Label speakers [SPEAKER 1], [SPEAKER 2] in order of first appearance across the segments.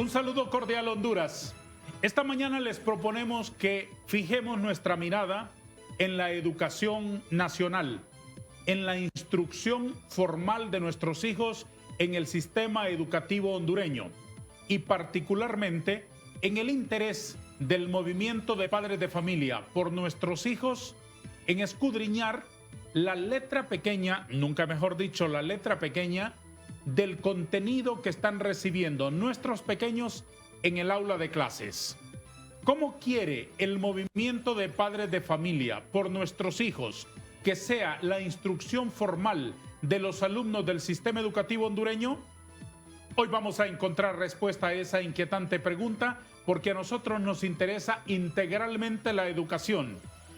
[SPEAKER 1] Un saludo cordial, Honduras. Esta mañana les proponemos que fijemos nuestra mirada en la educación nacional, en la instrucción formal de nuestros hijos en el sistema educativo hondureño y particularmente en el interés del movimiento de padres de familia por nuestros hijos en escudriñar la letra pequeña, nunca mejor dicho, la letra pequeña del contenido que están recibiendo nuestros pequeños en el aula de clases. ¿Cómo quiere el movimiento de padres de familia por nuestros hijos que sea la instrucción formal de los alumnos del sistema educativo hondureño? Hoy vamos a encontrar respuesta a esa inquietante pregunta porque a nosotros nos interesa integralmente la educación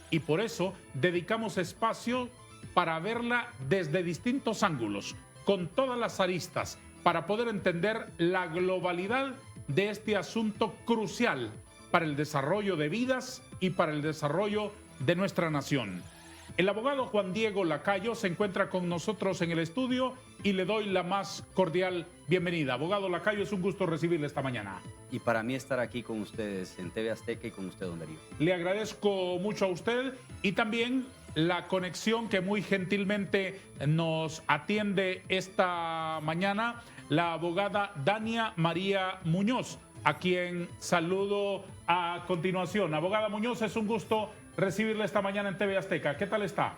[SPEAKER 1] y por eso dedicamos espacio para verla desde distintos ángulos, con todas las aristas, para poder entender la globalidad de este asunto crucial para el desarrollo de vidas y para el desarrollo de nuestra nación. El abogado Juan Diego Lacayo se encuentra con nosotros en el estudio y le doy la más cordial bienvenida. Abogado Lacayo, es un gusto recibirle esta mañana.
[SPEAKER 2] Y para mí estar aquí con ustedes en TV Azteca y con usted, don Darío.
[SPEAKER 1] Le agradezco mucho a usted y también la conexión que muy gentilmente nos atiende esta mañana la abogada Dania María Muñoz, a quien saludo a continuación. Abogada Muñoz, es un gusto recibirla esta mañana en TV Azteca. ¿Qué tal está?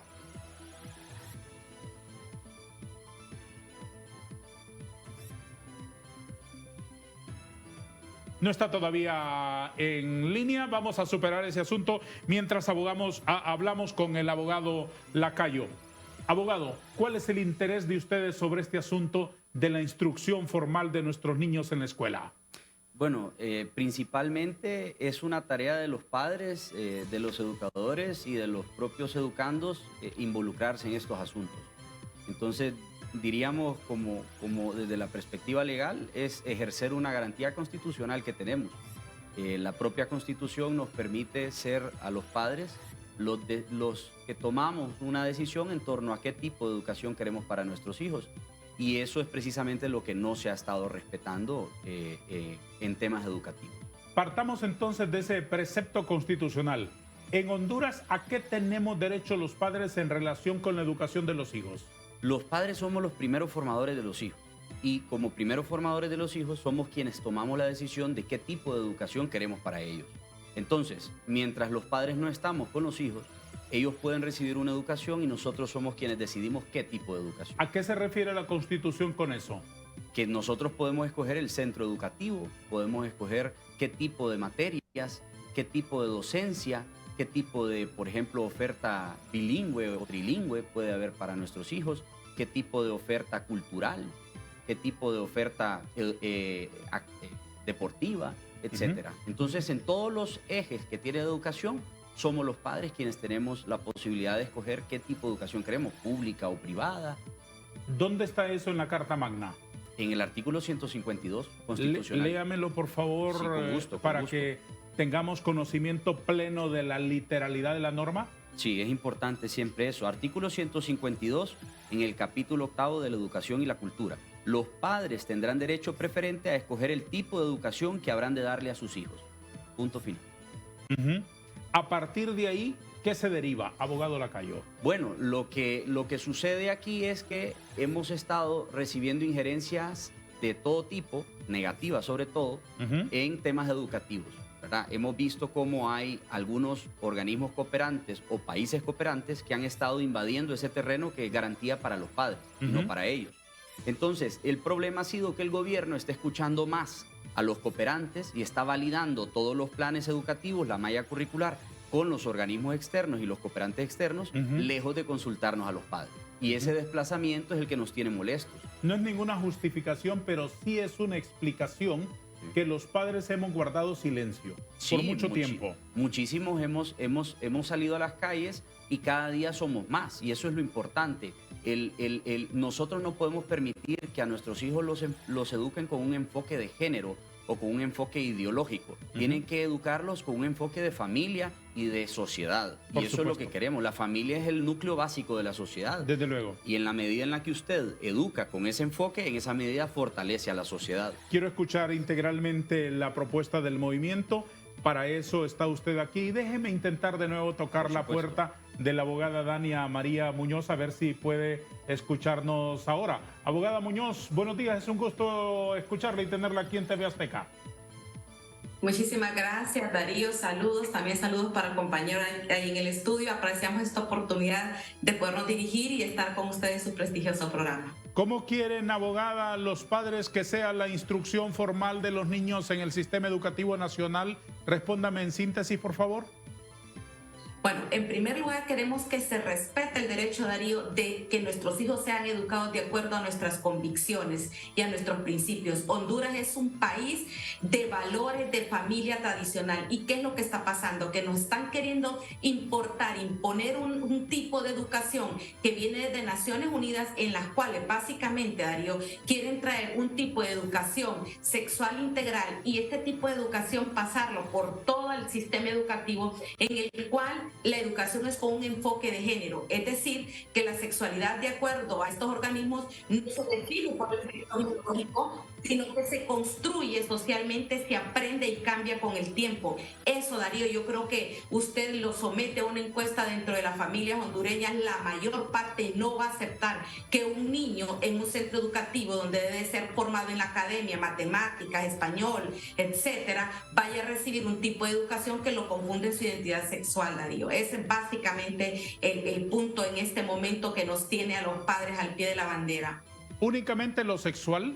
[SPEAKER 1] No está todavía en línea. Vamos a superar ese asunto mientras hablamos con el abogado Lacayo. Abogado, ¿cuál es el interés de ustedes sobre este asunto de la instrucción formal de nuestros niños en la escuela?
[SPEAKER 2] Bueno, principalmente es una tarea de los padres, de los educadores y de los propios educandos involucrarse en estos asuntos. Entonces, diríamos como desde la perspectiva legal es ejercer una garantía constitucional que tenemos. La propia Constitución nos permite ser a los padres los que tomamos una decisión en torno a qué tipo de educación queremos para nuestros hijos. Y eso es precisamente lo que no se ha estado respetando en temas educativos.
[SPEAKER 1] Partamos entonces de ese precepto constitucional. En Honduras, ¿a qué tenemos derecho los padres en relación con la educación de los hijos?
[SPEAKER 2] Los padres somos los primeros formadores de los hijos y como primeros formadores de los hijos somos quienes tomamos la decisión de qué tipo de educación queremos para ellos. Entonces, mientras los padres no estamos con los hijos, ellos pueden recibir una educación y nosotros somos quienes decidimos qué tipo de educación.
[SPEAKER 1] ¿A qué se refiere la Constitución con eso?
[SPEAKER 2] Que nosotros podemos escoger el centro educativo, podemos escoger qué tipo de materias, qué tipo de docencia, qué tipo de, por ejemplo, oferta bilingüe o trilingüe puede haber para nuestros hijos, qué tipo de oferta cultural, qué tipo de oferta deportiva, etcétera. Entonces, en todos los ejes que tiene la educación, somos los padres quienes tenemos la posibilidad de escoger qué tipo de educación queremos, pública o privada.
[SPEAKER 1] ¿Dónde está eso en la Carta Magna?
[SPEAKER 2] En el artículo 152 constitucional.
[SPEAKER 1] Léamelo, por favor,
[SPEAKER 2] sí, con gusto,
[SPEAKER 1] para que tengamos conocimiento pleno de la literalidad de la norma.
[SPEAKER 2] Sí, es importante siempre eso. Artículo 152, en el capítulo 8 de la educación y la cultura. Los padres tendrán derecho preferente a escoger el tipo de educación que habrán de darle a sus hijos. Punto final.
[SPEAKER 1] A partir de ahí, ¿qué se deriva, abogado Lacayo?
[SPEAKER 2] Bueno, lo que sucede aquí es que hemos estado recibiendo injerencias de todo tipo, negativas sobre todo, en temas educativos, ¿verdad? Hemos visto cómo hay algunos organismos cooperantes o países cooperantes que han estado invadiendo ese terreno que es garantía para los padres, y no para ellos. Entonces, el problema ha sido que el gobierno está escuchando más a los cooperantes y está validando todos los planes educativos, la malla curricular, con los organismos externos y los cooperantes externos, lejos de consultarnos a los padres. Y ese desplazamiento es el que nos tiene molestos.
[SPEAKER 1] No es ninguna justificación, pero sí es una explicación que los padres hemos guardado silencio por mucho tiempo.
[SPEAKER 2] Muchísimos hemos salido a las calles y cada día somos más, y eso es lo importante. Nosotros no podemos permitir que a nuestros hijos los eduquen con un enfoque de género o con un enfoque ideológico. Tienen que educarlos con un enfoque de familia y de sociedad.
[SPEAKER 1] Por
[SPEAKER 2] y eso
[SPEAKER 1] supuesto.
[SPEAKER 2] es lo que queremos. La familia es el núcleo básico de la sociedad.
[SPEAKER 1] Desde luego.
[SPEAKER 2] Y en la medida en la que usted educa con ese enfoque, en esa medida fortalece a la sociedad.
[SPEAKER 1] Quiero escuchar integralmente la propuesta del movimiento. Para eso está usted aquí. Déjeme intentar de nuevo tocar la puerta de la abogada Dania María Muñoz, a ver si puede escucharnos ahora. Abogada Muñoz, buenos días. Es un gusto escucharla y tenerla aquí en TV Azteca.
[SPEAKER 3] Muchísimas gracias, Darío. Saludos, también saludos para el compañero ahí en el estudio. Apreciamos esta oportunidad de podernos dirigir y estar con ustedes en su prestigioso programa.
[SPEAKER 1] ¿Cómo quieren, abogada, los padres que sea la instrucción formal de los niños en el sistema educativo nacional? Respóndame en síntesis, por favor.
[SPEAKER 3] Bueno, en primer lugar queremos que se respete el derecho, Darío, de que nuestros hijos sean educados de acuerdo a nuestras convicciones y a nuestros principios. Honduras es un país de valores de familia tradicional. ¿Y qué es lo que está pasando? Que nos están queriendo imponer un tipo de educación que viene de Naciones Unidas, en las cuales básicamente, Darío, quieren traer un tipo de educación sexual integral y este tipo de educación pasarlo por todo el sistema educativo, en el cual la educación es con un enfoque de género, es decir, que la sexualidad, de acuerdo a estos organismos, no se define por el sexo biológico, sino que se construye socialmente, se aprende y cambia con el tiempo. Eso, Darío, yo creo que usted lo somete a una encuesta dentro de las familias hondureñas, la mayor parte no va a aceptar que un niño en un centro educativo donde debe ser formado en la academia, matemáticas, español, etcétera, vaya a recibir un tipo de educación que lo confunde en su identidad sexual, Darío. Ese es básicamente el punto en este momento que nos tiene a los padres al pie de la bandera.
[SPEAKER 1] ¿Únicamente lo sexual?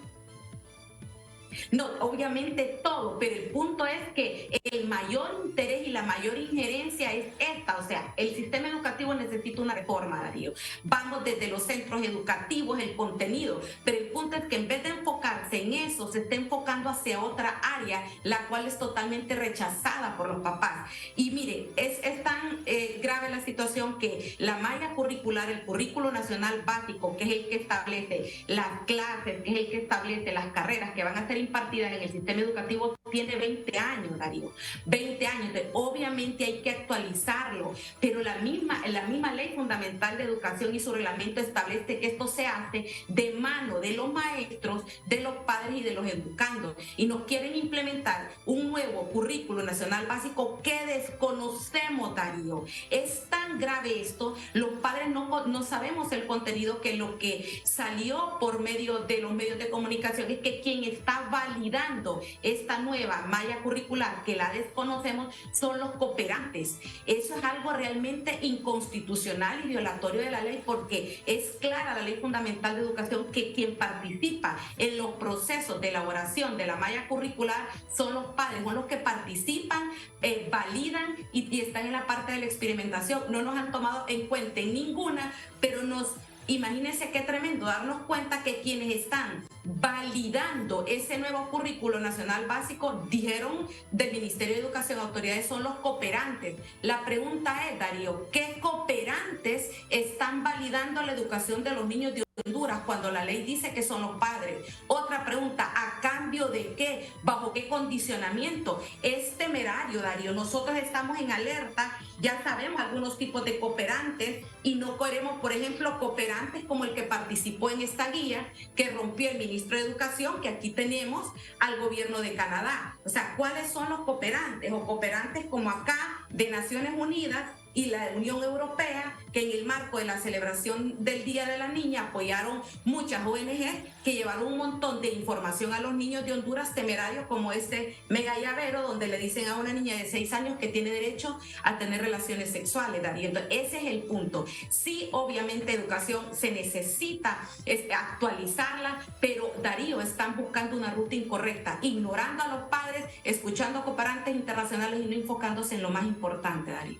[SPEAKER 3] No, obviamente todo, pero el punto es que el mayor interés y la mayor injerencia es esta, o sea, el sistema educativo necesita una reforma, Darío. Vamos desde los centros educativos, el contenido, pero el punto es que en vez de enfocarse en eso, se está enfocando hacia otra área, la cual es totalmente rechazada por los papás. Y mire, es tan grave la situación que la malla curricular, el currículo nacional básico, que es el que establece las clases, que es el que establece las carreras que van a ser impartidas en el sistema educativo, tiene 20 años, Darío. 20 años. Entonces, obviamente hay que actualizarlo, pero la misma Ley Fundamental de Educación y su reglamento establece que esto se hace de mano de los maestros, de los padres y de los educandos. Y nos quieren implementar un nuevo currículo nacional básico que desconocemos, Darío. Es tan grave esto, los padres no sabemos el contenido, que lo que salió por medio de los medios de comunicación es que quien está validando esta nueva malla curricular, que la desconocemos, son los cooperantes. Eso es algo realmente inconstitucional y violatorio de la ley, porque es clara la Ley Fundamental de Educación que quien participa en los procesos de elaboración de la malla curricular son los padres, son los que participan, validan y están en la parte de la experimentación. No nos han tomado en cuenta en ninguna, pero imagínense qué tremendo darnos cuenta que quienes están validando ese nuevo currículo nacional básico, dijeron del Ministerio de Educación, autoridades, son los cooperantes. La pregunta es, Darío, ¿qué cooperantes están validando la educación de los niños de Honduras cuando la ley dice que son los padres? Otra pregunta, ¿a cambio de qué? ¿Bajo qué condicionamiento? Es temerario, Darío. Nosotros estamos en alerta, ya sabemos algunos tipos de cooperantes y no queremos, por ejemplo, cooperantes como el que participó en esta guía que rompió el ministro de Educación, que aquí tenemos al gobierno de Canadá. O sea, ¿cuáles son los cooperantes? O cooperantes como acá de Naciones Unidas y la Unión Europea, que en el marco de la celebración del Día de la Niña apoyaron muchas ONG que llevaron un montón de información a los niños de Honduras, temerarios como este mega llavero, donde le dicen a una niña de 6 años que tiene derecho a tener relaciones sexuales, Darío. Entonces, ese es el punto. Sí, obviamente educación se necesita actualizarla, pero, Darío, están buscando una ruta incorrecta, ignorando a los padres, escuchando a cooperantes internacionales y no enfocándose en lo más importante, Darío.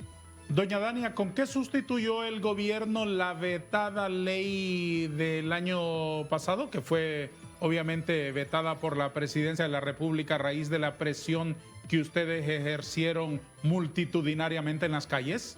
[SPEAKER 1] Doña Dania, ¿con qué sustituyó el gobierno la vetada ley del año pasado, que fue obviamente vetada por la Presidencia de la República a raíz de la presión que ustedes ejercieron multitudinariamente en las calles?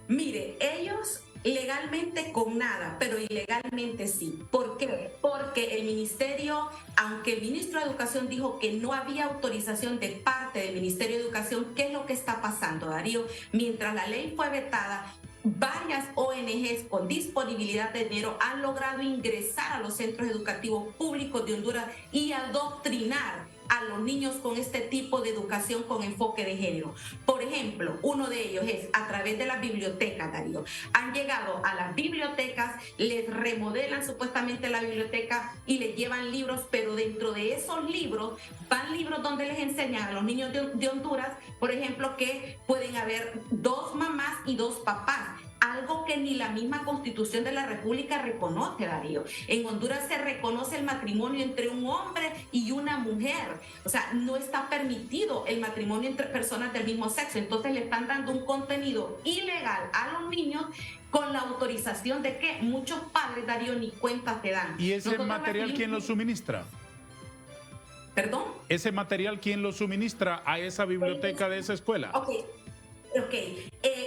[SPEAKER 3] Mire, ellos legalmente con nada, pero ilegalmente sí. ¿Por qué? Porque el ministerio, aunque el ministro de Educación dijo que no había autorización de parte del Ministerio de Educación, ¿qué es lo que está pasando, Darío? Mientras la ley fue vetada, varias ONGs con disponibilidad de dinero han logrado ingresar a los centros educativos públicos de Honduras y adoctrinar a los niños con este tipo de educación con enfoque de género. Por ejemplo, uno de ellos es a través de las bibliotecas, Darío. Han llegado a las bibliotecas, les remodelan supuestamente la biblioteca y les llevan libros, pero dentro de esos libros van libros donde les enseñan a los niños de Honduras, por ejemplo, que pueden haber 2 mamás y 2 papás. Algo que ni la misma Constitución de la República reconoce, Darío. En Honduras se reconoce el matrimonio entre un hombre y una mujer. O sea, no está permitido el matrimonio entre personas del mismo sexo. Entonces le están dando un contenido ilegal a los niños con la autorización de que muchos padres, Darío, ni cuenta se dan.
[SPEAKER 1] ¿Y ese material quién lo suministra?
[SPEAKER 3] ¿Perdón?
[SPEAKER 1] ¿Ese material quién lo suministra a esa biblioteca de esa escuela?
[SPEAKER 3] Ok,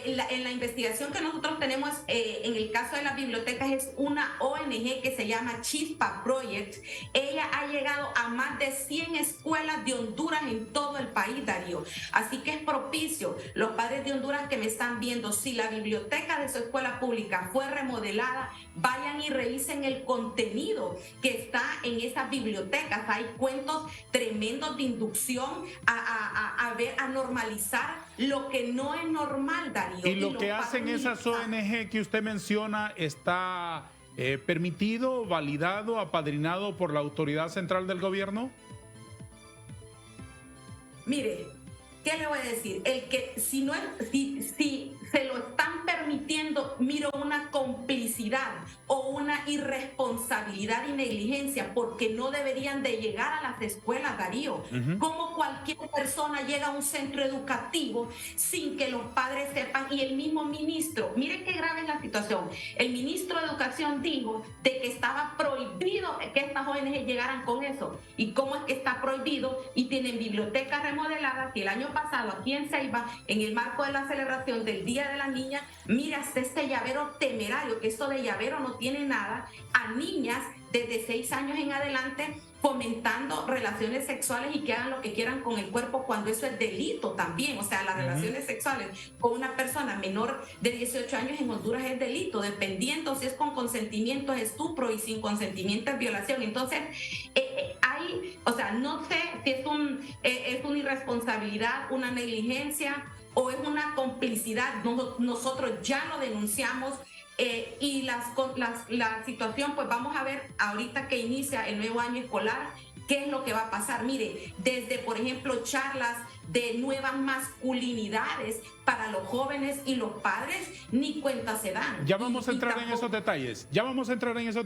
[SPEAKER 3] en la investigación que nosotros tenemos en el caso de las bibliotecas es una ONG que se llama Chispa Project. Ella ha llegado a más de 100 escuelas de Honduras en todo el país, Darío. Así que es propicio, los padres de Honduras que me están viendo, si la biblioteca de su escuela pública fue remodelada, vayan y revisen el contenido que está en esas bibliotecas. Hay cuentos tremendos de inducción a normalizar lo que no es normal, Darío.
[SPEAKER 1] ¿Y lo que hacen esas ONG que usted menciona está permitido, validado, apadrinado por la autoridad central del gobierno?
[SPEAKER 3] Mire, ¿qué le voy a decir? El que si se lo están permitiendo, miro una complicidad o una irresponsabilidad y negligencia, porque no deberían de llegar a las escuelas, Darío. Como cualquier persona llega a un centro educativo sin que los padres sepan, y el mismo ministro, miren qué grave es la situación, el ministro de Educación dijo de que estaba prohibido que estas ONG llegaran con eso. ¿Y cómo es que está prohibido? Y tienen bibliotecas remodeladas que el año pasado aquí en Ceiba, en el marco de la celebración del Día de la Niña, mira este llavero temerario, que eso de llavero no tiene nada, a niñas desde 6 años en adelante fomentando relaciones sexuales y que hagan lo que quieran con el cuerpo, cuando eso es delito también. O sea, las relaciones sexuales con una persona menor de 18 años en Honduras es delito, dependiendo si es con consentimiento es estupro y sin consentimiento es violación. Entonces, o sea, no sé si es una irresponsabilidad, una negligencia o es una complicidad. Nosotros ya lo denunciamos. Y la situación, pues vamos a ver ahorita que inicia el nuevo año escolar, qué es lo que va a pasar. Mire, desde, por ejemplo, charlas de nuevas masculinidades para los jóvenes y los padres, ni cuenta se dan.
[SPEAKER 1] Ya vamos a entrar en esos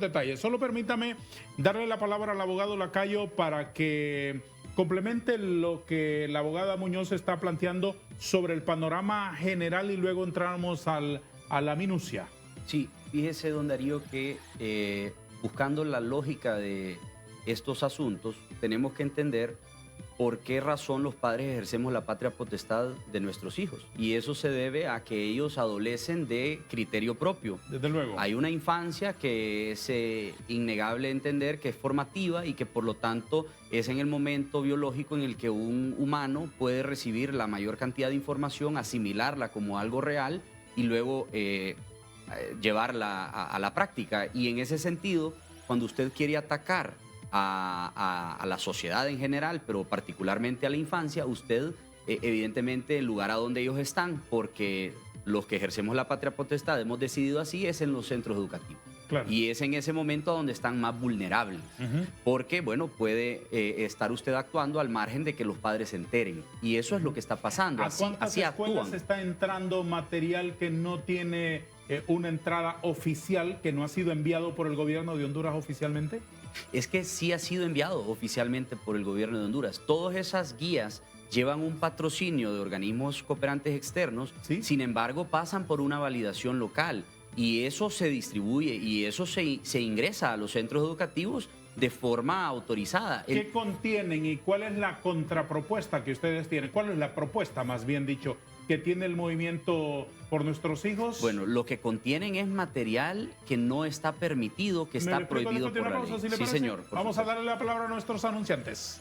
[SPEAKER 1] detalles. Solo permítame darle la palabra al abogado Lacayo para que complemente lo que la abogada Muñoz está planteando sobre el panorama general y luego entramos a la minucia.
[SPEAKER 2] Sí, fíjese, don Darío, que buscando la lógica de estos asuntos, tenemos que entender por qué razón los padres ejercemos la patria potestad de nuestros hijos. Y eso se debe a que ellos adolecen de criterio propio.
[SPEAKER 1] Desde luego.
[SPEAKER 2] Hay una infancia que es innegable entender que es formativa y que por lo tanto es en el momento biológico en el que un humano puede recibir la mayor cantidad de información, asimilarla como algo real y luego llevarla a la práctica. Y en ese sentido, cuando usted quiere atacar a la sociedad en general, pero particularmente a la infancia, usted evidentemente el lugar a donde ellos están, porque los que ejercemos la patria potestad hemos decidido así, es en los centros educativos. Claro. Y es en ese momento donde están más vulnerables, porque, bueno, puede estar usted actuando al margen de que los padres se enteren. Y eso es lo que está pasando.
[SPEAKER 1] ¿A cuántas escuelas está entrando material que no tiene una entrada oficial, que no ha sido enviado por el gobierno de Honduras oficialmente?
[SPEAKER 2] Es que sí ha sido enviado oficialmente por el gobierno de Honduras. Todas esas guías llevan un patrocinio de organismos cooperantes externos, ¿sí? Sin embargo pasan por una validación local y eso se distribuye y eso se ingresa a los centros educativos de forma autorizada.
[SPEAKER 1] ¿Qué contienen y cuál es la contrapropuesta que ustedes tienen? ¿Cuál es la propuesta, más bien dicho, que tiene el movimiento por nuestros hijos?
[SPEAKER 2] Bueno, lo que contienen es material que no está permitido, que está prohibido por la ley. Sí, señor.
[SPEAKER 1] Vamos a darle la palabra a nuestros anunciantes.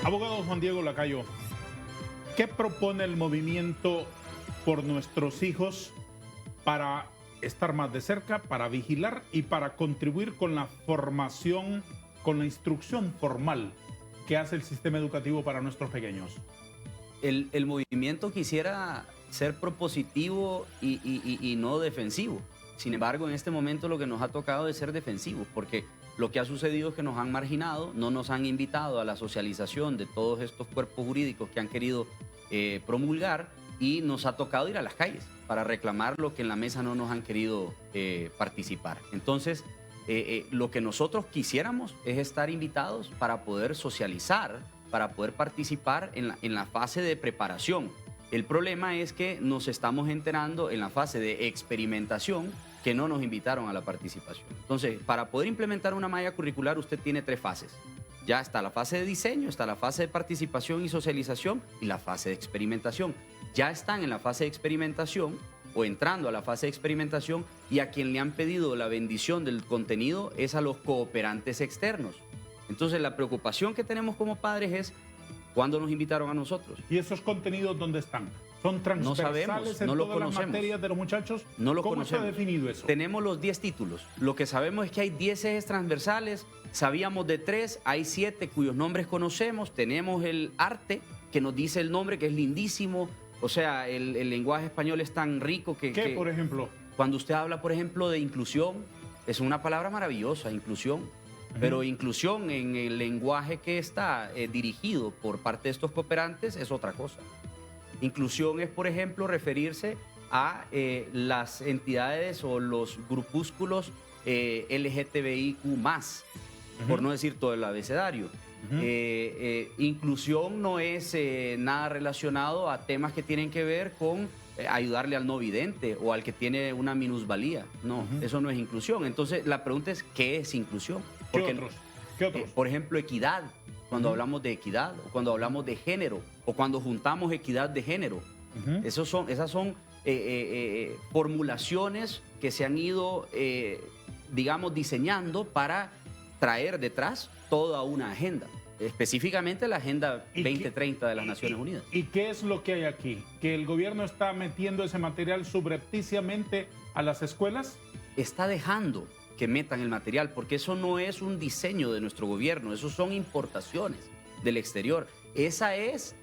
[SPEAKER 1] Abogado Juan Diego Lacayo, ¿qué propone el movimiento por nuestros hijos para estar más de cerca, para vigilar y para contribuir con la formación, con la instrucción formal que hace el sistema educativo para nuestros pequeños?
[SPEAKER 2] El movimiento quisiera ser propositivo y no defensivo. Sin embargo, en este momento lo que nos ha tocado es ser defensivos, porque lo que ha sucedido es que nos han marginado, no nos han invitado a la socialización de todos estos cuerpos jurídicos que han querido promulgar, y nos ha tocado ir a las calles para reclamar lo que en la mesa no nos han querido participar. Entonces, lo que nosotros quisiéramos es estar invitados para poder socializar, para poder participar en la fase de preparación. El problema es que nos estamos enterando en la fase de experimentación que no nos invitaron a la participación. Entonces, para poder implementar una malla curricular, usted tiene 3 fases. Ya está la fase de diseño, está la fase de participación y socialización y la fase de experimentación. Ya están en la fase de experimentación o entrando a la fase de experimentación, y a quien le han pedido la bendición del contenido es a los cooperantes externos. Entonces, la preocupación que tenemos como padres es ¿cuándo nos invitaron a nosotros?
[SPEAKER 1] ¿Y esos contenidos dónde están? ¿Son transversales
[SPEAKER 2] no sabemos,
[SPEAKER 1] en
[SPEAKER 2] no lo
[SPEAKER 1] todas las
[SPEAKER 2] conocemos.
[SPEAKER 1] materias de los muchachos?
[SPEAKER 2] No lo
[SPEAKER 1] ¿Cómo
[SPEAKER 2] conocemos.
[SPEAKER 1] está definido eso?
[SPEAKER 2] Tenemos los 10 títulos. Lo que sabemos es que hay 10 ejes transversales, sabíamos de 3, hay 7 cuyos nombres conocemos, tenemos el arte que nos dice el nombre, que es lindísimo, o sea, el lenguaje español es tan rico que...
[SPEAKER 1] ¿Qué, por ejemplo?
[SPEAKER 2] Cuando usted habla, por ejemplo, de inclusión, es una palabra maravillosa, inclusión. Pero inclusión en el lenguaje que está dirigido por parte de estos cooperantes es otra cosa. Inclusión es, por ejemplo, referirse a las entidades o los grupúsculos LGTBIQ+, por no decir todo el abecedario. Inclusión no es nada relacionado a temas que tienen que ver con ayudarle al no vidente o al que tiene una minusvalía. No, eso no es inclusión. Entonces, la pregunta es, ¿qué es inclusión? Porque,
[SPEAKER 1] ¿Qué otros?
[SPEAKER 2] Por ejemplo, equidad. Cuando hablamos de equidad, o cuando hablamos de género, o cuando juntamos equidad de género. Esas son formulaciones que se han ido, digamos, diseñando para traer detrás toda una agenda. Específicamente la Agenda 2030 de las Naciones Unidas.
[SPEAKER 1] ¿Y qué es lo que hay aquí? ¿Que el gobierno está metiendo ese material subrepticiamente a las escuelas?
[SPEAKER 2] Está dejando que metan el material, porque eso no es un diseño de nuestro gobierno, eso son importaciones del exterior. Esa es,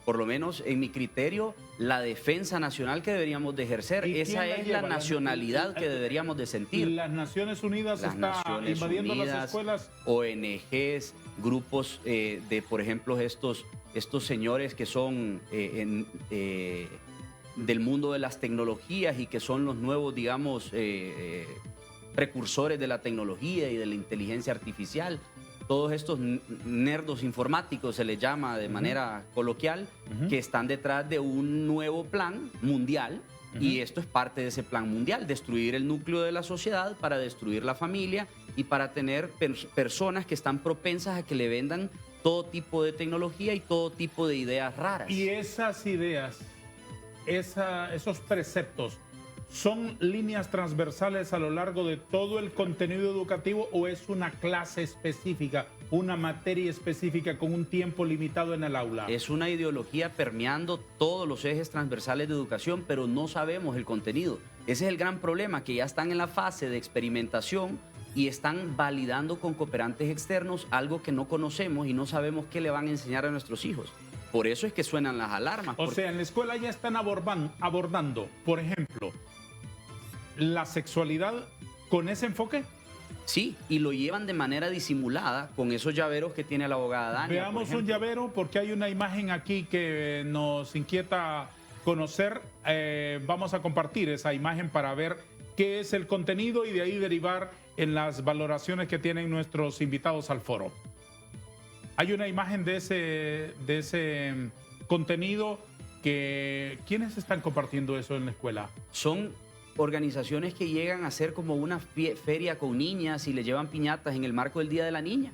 [SPEAKER 2] por lo menos en mi criterio, la defensa nacional que deberíamos de ejercer. Esa es la nacionalidad que deberíamos de sentir.
[SPEAKER 1] ¿Las Naciones Unidas está invadiendo las escuelas?
[SPEAKER 2] ONGs, grupos de, por ejemplo, estos señores que son del mundo de las tecnologías y que son los nuevos, digamos, precursores de la tecnología y de la inteligencia artificial. Todos estos nerdos informáticos, se les llama de manera coloquial, que están detrás de un nuevo plan mundial, y esto es parte de ese plan mundial: destruir el núcleo de la sociedad para destruir la familia y para tener personas que están propensas a que le vendan todo tipo de tecnología y todo tipo de ideas raras.
[SPEAKER 1] Y esas ideas, esos preceptos, ¿son líneas transversales a lo largo de todo el contenido educativo o es una clase específica, una materia específica con un tiempo limitado en el aula?
[SPEAKER 2] Es una ideología permeando todos los ejes transversales de educación, pero no sabemos el contenido. Ese es el gran problema, que ya están en la fase de experimentación y están validando con cooperantes externos algo que no conocemos y no sabemos qué le van a enseñar a nuestros hijos. Por eso es que suenan las alarmas.
[SPEAKER 1] O sea, en la escuela ya están abordando, por ejemplo, la sexualidad con ese enfoque.
[SPEAKER 2] Sí, y lo llevan de manera disimulada con esos llaveros que tiene la abogada Dania.
[SPEAKER 1] Veamos un llavero, porque hay una imagen aquí que nos inquieta conocer. Vamos a compartir esa imagen para ver qué es el contenido y de ahí derivar en las valoraciones que tienen nuestros invitados al foro. Hay una imagen de ese contenido ¿quiénes están compartiendo eso en la escuela?
[SPEAKER 2] Son organizaciones que llegan a hacer como una feria con niñas y le llevan piñatas en el marco del Día de la Niña,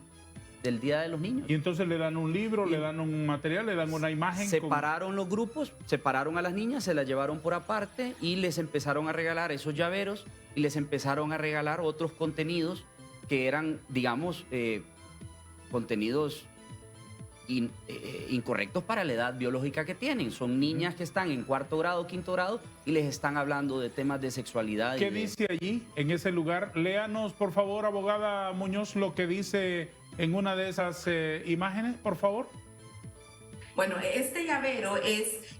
[SPEAKER 2] del Día de los Niños.
[SPEAKER 1] Y entonces le dan un libro, le dan un material, le dan una imagen.
[SPEAKER 2] Separaron los grupos, separaron a las niñas, se las llevaron por aparte y les empezaron a regalar esos llaveros y les empezaron a regalar otros contenidos que eran, digamos, contenidos incorrectos para la edad biológica que tienen. Son niñas que están en 4º grado, 5º grado y les están hablando de temas de sexualidad.
[SPEAKER 1] ¿Qué dice allí, en ese lugar? Léanos, por favor, abogada Muñoz, lo que dice en una de esas imágenes, por favor.
[SPEAKER 3] Bueno, este llavero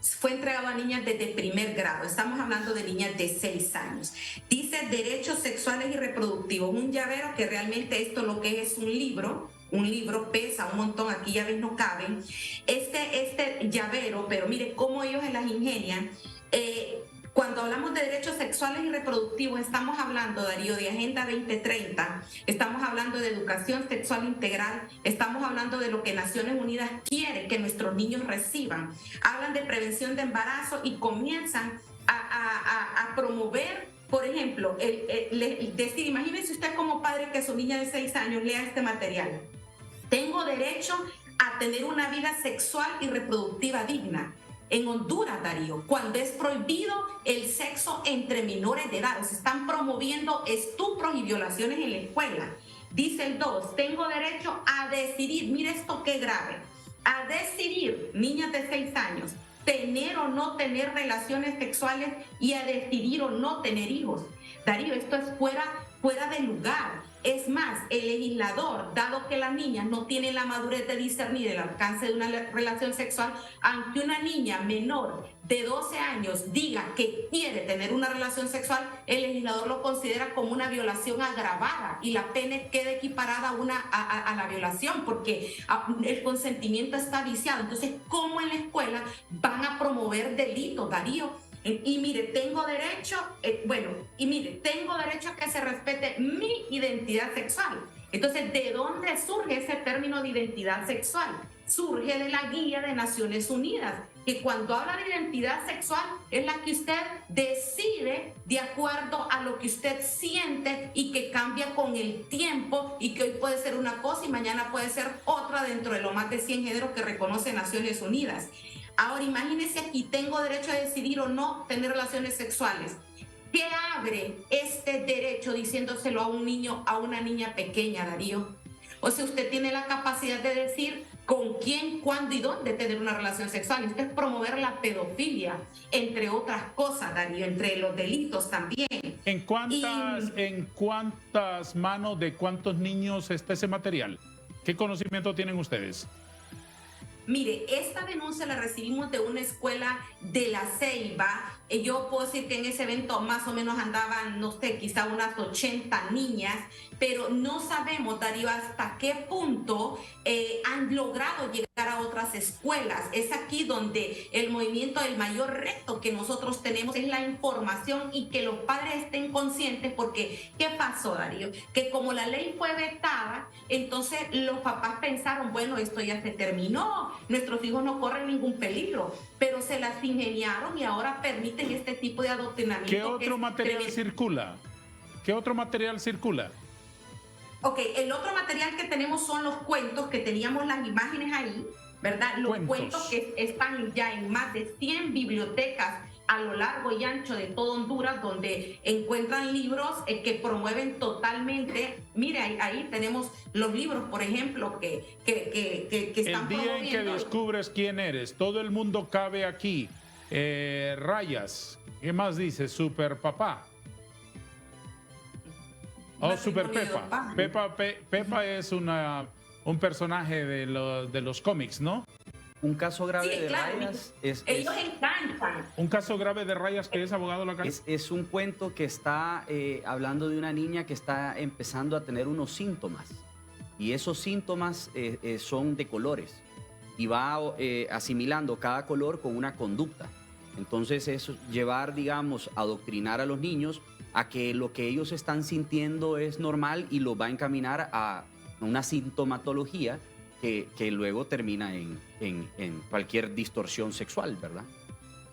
[SPEAKER 3] fue entregado a niñas desde 1º grado. Estamos hablando de niñas de 6 años. Dice derechos sexuales y reproductivos. Un llavero que realmente esto lo que es un libro. Un libro pesa un montón, aquí ya ves no caben. Este llavero, pero mire cómo ellos se las ingenian. Cuando hablamos de derechos sexuales y reproductivos, estamos hablando, Darío, de Agenda 2030, estamos hablando de educación sexual integral, estamos hablando de lo que Naciones Unidas quiere que nuestros niños reciban. Hablan de prevención de embarazo y comienzan a promover, por ejemplo, decir, imagínense usted como padre que su niña de 6 años lea este material. Tengo derecho a tener una vida sexual y reproductiva digna. En Honduras, Darío, cuando es prohibido el sexo entre menores de edad, se están promoviendo estupros y violaciones en la escuela. Dice el 2, tengo derecho a decidir, mire esto qué grave, a decidir, niñas de 6 años, tener o no tener relaciones sexuales y a decidir o no tener hijos. Darío, esto es fuera de lugar. Es más, el legislador, dado que las niñas no tienen la madurez de discernir el alcance de una relación sexual, aunque una niña menor de 12 años diga que quiere tener una relación sexual, el legislador lo considera como una violación agravada y la pena queda equiparada a la violación porque el consentimiento está viciado. Entonces, ¿cómo en la escuela van a promover delitos, Darío? Y mire, tengo derecho a que se respete mi identidad sexual. Entonces, ¿de dónde surge ese término de identidad sexual? Surge de la Guía de Naciones Unidas, que cuando habla de identidad sexual es la que usted decide de acuerdo a lo que usted siente y que cambia con el tiempo y que hoy puede ser una cosa y mañana puede ser otra dentro de los más de 100 géneros que reconoce Naciones Unidas. Ahora imagínense aquí, tengo derecho a decidir o no tener relaciones sexuales. ¿Qué abre este derecho diciéndoselo a un niño, a una niña pequeña, Darío? O sea, usted tiene la capacidad de decir con quién, cuándo y dónde tener una relación sexual. Esto es promover la pedofilia, entre otras cosas, Darío, entre los delitos también.
[SPEAKER 1] ¿En cuántas manos de cuántos niños está ese material? ¿Qué conocimiento tienen ustedes?
[SPEAKER 3] Mire, esta denuncia la recibimos de una escuela de La Ceiba. Yo puedo decir que en ese evento más o menos andaban, no sé, quizá unas 80 niñas, pero no sabemos, Darío, hasta qué punto han logrado llegar a otras escuelas. Es aquí donde el movimiento, el mayor reto que nosotros tenemos es la información y que los padres estén conscientes, porque ¿qué pasó, Darío? Que como la ley fue vetada, entonces los papás pensaron, bueno, esto ya se terminó, nuestros hijos no corren ningún peligro, pero se las ingeniaron y ahora permiten este tipo de adoctrinamiento.
[SPEAKER 1] ¿Qué otro material circula? ¿Qué otro material circula?
[SPEAKER 3] Ok, el otro material que tenemos son los cuentos, que teníamos las imágenes ahí, ¿verdad? Los cuentos que están ya en más de 100 bibliotecas a lo largo y ancho de todo Honduras, donde encuentran libros que promueven totalmente. Mire, ahí tenemos los libros, por ejemplo, que están promoviendo. El día
[SPEAKER 1] en que descubres quién eres, todo el mundo cabe aquí. Rayas, ¿qué más dice? Super Papá. Oh, Super Pepa. Pepa es un personaje de los cómics, ¿no?
[SPEAKER 2] Un caso grave de rayas.
[SPEAKER 3] Ellos enganchan.
[SPEAKER 1] Un caso grave de rayas que es, abogado local.
[SPEAKER 2] Es un cuento que está hablando de una niña que está empezando a tener unos síntomas. Y esos síntomas son de colores. Y va asimilando cada color con una conducta. Entonces es llevar, digamos, adoctrinar a los niños a que lo que ellos están sintiendo es normal y los va a encaminar a una sintomatología que luego termina en cualquier distorsión sexual, ¿verdad?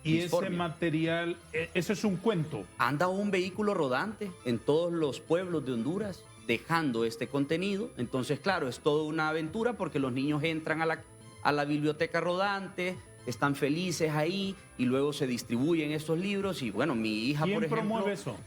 [SPEAKER 1] Y ese material, eso es un cuento.
[SPEAKER 2] Anda un vehículo rodante en todos los pueblos de Honduras dejando este contenido. Entonces, claro, es toda una aventura porque los niños entran a la biblioteca rodante, están felices ahí y luego se distribuyen estos libros. Y bueno, mi hija, por ejemplo...
[SPEAKER 1] ¿Quién promueve eso?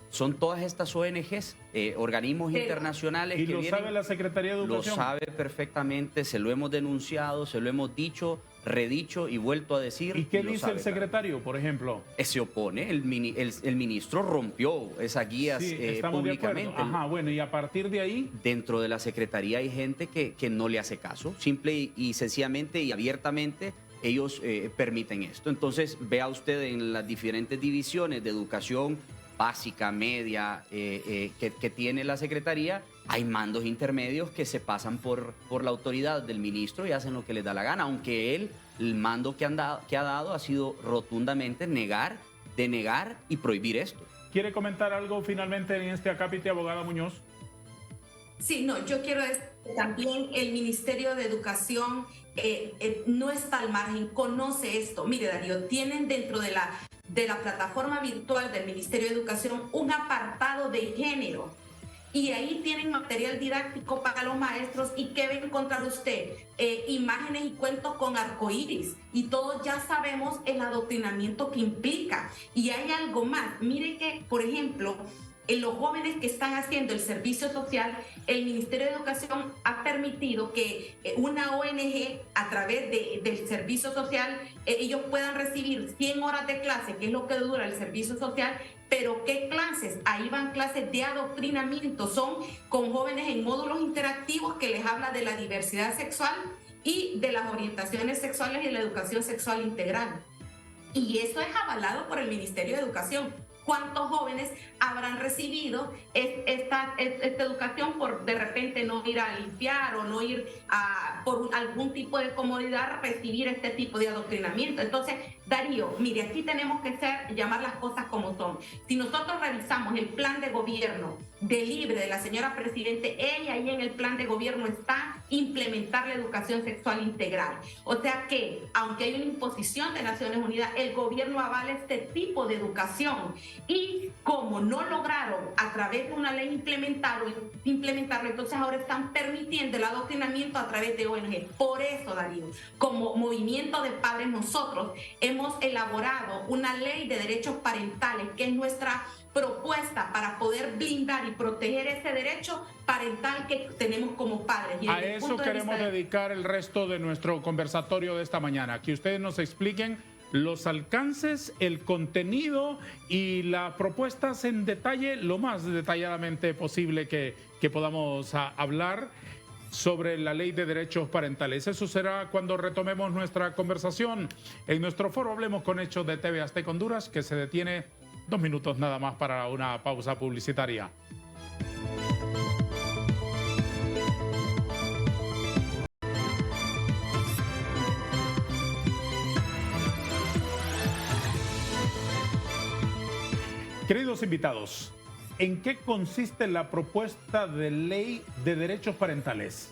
[SPEAKER 2] Son todas estas ONGs, organismos internacionales.
[SPEAKER 1] ¿Y
[SPEAKER 2] que
[SPEAKER 1] lo
[SPEAKER 2] vienen,
[SPEAKER 1] sabe la Secretaría de Educación?
[SPEAKER 2] Lo sabe perfectamente, se lo hemos denunciado, se lo hemos dicho, redicho y vuelto a decir.
[SPEAKER 1] ¿Y qué dice el secretario, por ejemplo?
[SPEAKER 2] Se opone, el ministro rompió esas guías públicamente.
[SPEAKER 1] Ajá, bueno, y a partir de ahí...
[SPEAKER 2] Dentro de la Secretaría hay gente que no le hace caso, simple y sencillamente y abiertamente ellos permiten esto. Entonces, vea usted en las diferentes divisiones de educación básica, media, que tiene la Secretaría, hay mandos intermedios que se pasan por la autoridad del ministro y hacen lo que les da la gana, aunque el mando que ha dado ha sido rotundamente denegar y prohibir esto.
[SPEAKER 1] ¿Quiere comentar algo finalmente en este acápite, abogada Muñoz?
[SPEAKER 3] Sí, no, yo quiero decir que también el Ministerio de Educación no está al margen, conoce esto. Mire, Darío, tienen dentro de la plataforma virtual del Ministerio de Educación un apartado de género y ahí tienen material didáctico para los maestros. ¿Y qué va a encontrar usted? Imágenes y cuentos con arcoíris, y todos ya sabemos el adoctrinamiento que implica. Y hay algo más, mire que, por ejemplo, en los jóvenes que están haciendo el servicio social, el Ministerio de Educación ha permitido que una ONG, a través del servicio social, ellos puedan recibir 100 horas de clase, que es lo que dura el servicio social. Pero ¿qué clases? Ahí van clases de adoctrinamiento, son con jóvenes en módulos interactivos que les habla de la diversidad sexual y de las orientaciones sexuales y la educación sexual integral. Y eso es avalado por el Ministerio de Educación. ¿Cuántos jóvenes habrán recibido esta educación por de repente no ir a limpiar o no ir por algún tipo de comodidad recibir este tipo de adoctrinamiento? Entonces, Darío, mire, aquí tenemos que llamar las cosas como son. Si nosotros revisamos el plan de gobierno del LIBRE de la señora Presidente, ella ahí en el plan de gobierno está implementar la educación sexual integral. O sea que, aunque hay una imposición de Naciones Unidas, el gobierno avala este tipo de educación. Y como no lograron a través de una ley implementarlo, entonces ahora están permitiendo el adoctrinamiento a través de ONG. Por eso, Darío, como movimiento de padres, nosotros hemos elaborado una ley de derechos parentales, que es nuestra propuesta para poder blindar y proteger ese derecho parental que tenemos como padres. Y
[SPEAKER 1] a eso queremos dedicar el resto de nuestro conversatorio de esta mañana, que ustedes nos expliquen los alcances, el contenido y las propuestas en detalle, lo más detalladamente posible que podamos hablar sobre la ley de derechos parentales. Eso será cuando retomemos nuestra conversación en nuestro foro Hablemos con Hechos de TV Azteca Honduras, que se detiene 2 minutos nada más para una pausa publicitaria. Queridos invitados, ¿en qué consiste la propuesta de ley de derechos parentales?